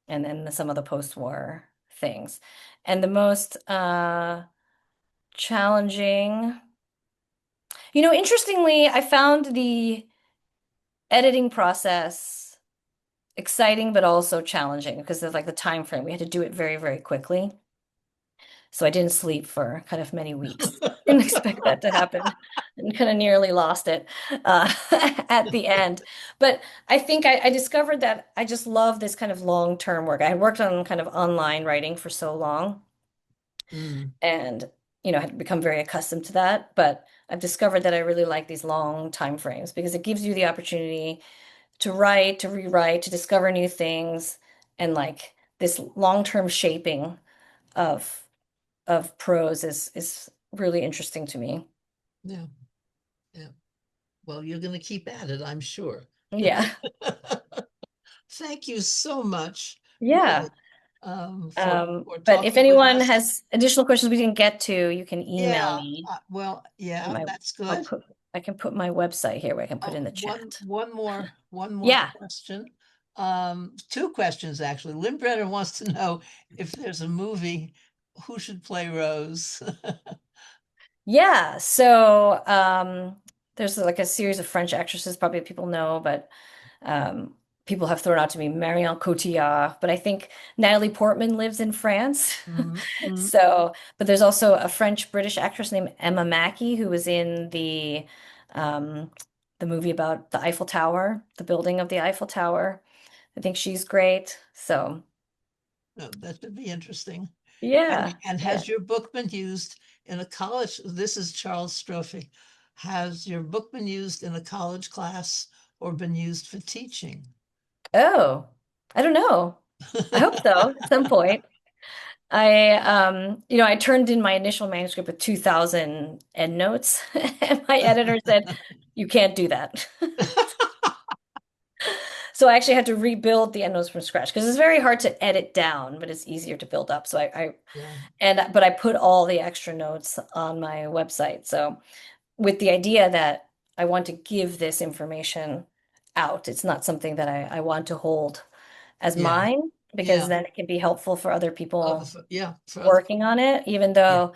Speaker 3: and then some of the post-war things. And the most challenging, you know, interestingly, I found the editing process exciting but also challenging because of like the time frame. We had to do it very, very quickly. So I didn't sleep for kind of many weeks. Didn't expect that to happen and kind of nearly lost it at the end. But I think I discovered that I just love this kind of long-term work. I had worked on kind of online writing for so long
Speaker 2: mm,
Speaker 3: and, you know, had become very accustomed to that. But I've discovered that I really like these long time frames because it gives you the opportunity to write, to rewrite, to discover new things, and like this long-term shaping of prose is really interesting to me.
Speaker 2: yeah, yeah. Well, you're going to keep at it, I'm sure.
Speaker 3: Yeah.
Speaker 2: Thank you so much, really,
Speaker 3: Yeah.
Speaker 2: for
Speaker 3: But if
Speaker 2: talking with
Speaker 3: anyone
Speaker 2: us.
Speaker 3: has additional questions we didn't get to, you can email
Speaker 2: Yeah,
Speaker 3: me.
Speaker 2: well, yeah,
Speaker 3: My
Speaker 2: that's
Speaker 3: I'll
Speaker 2: good.
Speaker 3: put I can put my website here where I can put
Speaker 2: Oh,
Speaker 3: in the chat.
Speaker 2: one more
Speaker 3: Yeah.
Speaker 2: question. Two questions, actually. Lynn Brenner wants to know if there's a movie, who should play Rose?
Speaker 3: Yeah, so there's like a series of French actresses probably people know, but um, people have thrown out to me Marion Cotillard, but I think Natalie Portman lives in France.
Speaker 2: Mhm.
Speaker 3: So, but there's also a French-British actress named Emma Mackey who was in um, the movie about the Eiffel Tower, the building of the Eiffel Tower. I think she's great. So,
Speaker 2: Oh, that should be interesting.
Speaker 3: yeah,
Speaker 2: And
Speaker 3: yeah.
Speaker 2: has your book been used in a college? This is Charles Strophe. Has your book been used in a college class or been used for teaching?
Speaker 3: Oh, I don't know. I hope so at some point. I turned in my initial manuscript with 2,000 endnotes, and my editor said, "You can't do that." So I actually had to rebuild the endnotes from scratch because it's very hard to edit down, but it's easier to build up. So
Speaker 2: Yeah,
Speaker 3: but I put all the extra notes on my website. So with the idea that I want to give this information out, it's not something that I want to hold as
Speaker 2: yeah,
Speaker 3: mine because
Speaker 2: yeah.
Speaker 3: then it can be helpful for other people
Speaker 2: Yeah, for other,
Speaker 3: working on it, even
Speaker 2: yeah,
Speaker 3: though,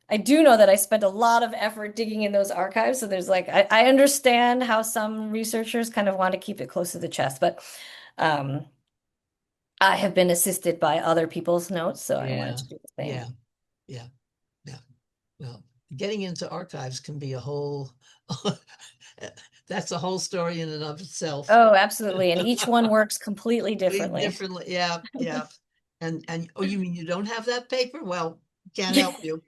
Speaker 3: I do know that I spent a lot of effort digging in those archives. So there's like I understand how some researchers kind of want to keep it close to the chest, but um I have been assisted by other people's notes, so I wanted
Speaker 2: yeah,
Speaker 3: to do the same.
Speaker 2: yeah, yeah, yeah. Well, getting into archives can be a whole, that's a whole story in and of itself.
Speaker 3: Oh, absolutely. And each one works completely
Speaker 2: Completely
Speaker 3: differently.
Speaker 2: differently, yeah, yeah. And oh, you mean you don't have that paper? Well, can't help you.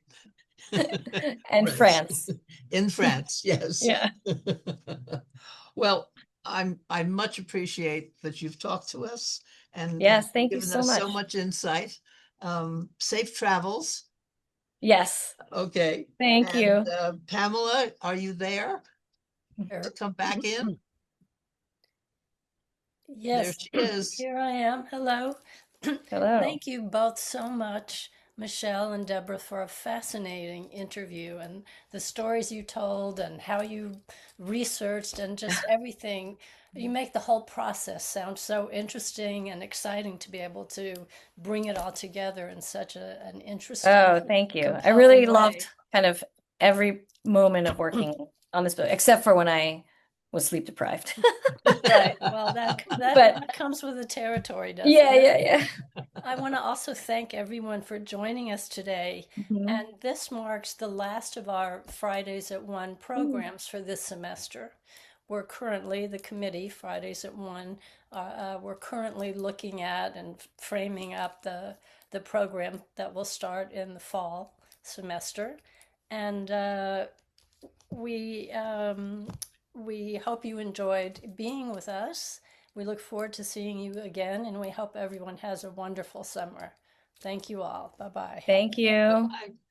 Speaker 3: And
Speaker 2: Right.
Speaker 3: France.
Speaker 2: In France, yes.
Speaker 3: Yeah.
Speaker 2: Well, I much appreciate that you've talked to us and
Speaker 3: Yes, thank you
Speaker 2: given
Speaker 3: so
Speaker 2: us so
Speaker 3: much.
Speaker 2: much insight. Safe travels.
Speaker 3: Yes,
Speaker 2: Okay.
Speaker 3: thank
Speaker 2: And
Speaker 3: you.
Speaker 2: Pamela, are you there to
Speaker 1: Here.
Speaker 2: come back in? There
Speaker 1: Yes,
Speaker 2: she is.
Speaker 1: here I am. Hello.
Speaker 3: Hello.
Speaker 1: Thank you both so much, Michelle and Deborah, for a fascinating interview and the stories you told and how you researched and just everything. You make the whole process sound so interesting and exciting to be able to bring it all together in such an interesting,
Speaker 3: Oh, thank you. I
Speaker 1: compelling
Speaker 3: really loved
Speaker 1: way.
Speaker 3: kind of every moment of working on this book, except for when I was sleep deprived.
Speaker 1: Right. Well, that
Speaker 3: But
Speaker 1: comes with the territory,
Speaker 3: yeah,
Speaker 1: doesn't it?
Speaker 3: yeah, yeah.
Speaker 1: I want to also thank everyone for joining us today.
Speaker 3: Mhm.
Speaker 1: And this marks the last of our Fridays at One
Speaker 3: Mm.
Speaker 1: programs for this semester. We're currently, the committee, Fridays at One, we're currently looking at and framing up the program that will start in the fall semester. And we, um, we hope you enjoyed being with us. We look forward to seeing you again, and we hope everyone has a wonderful summer. Thank you all. Bye bye.
Speaker 3: Thank you.
Speaker 2: Bye-bye.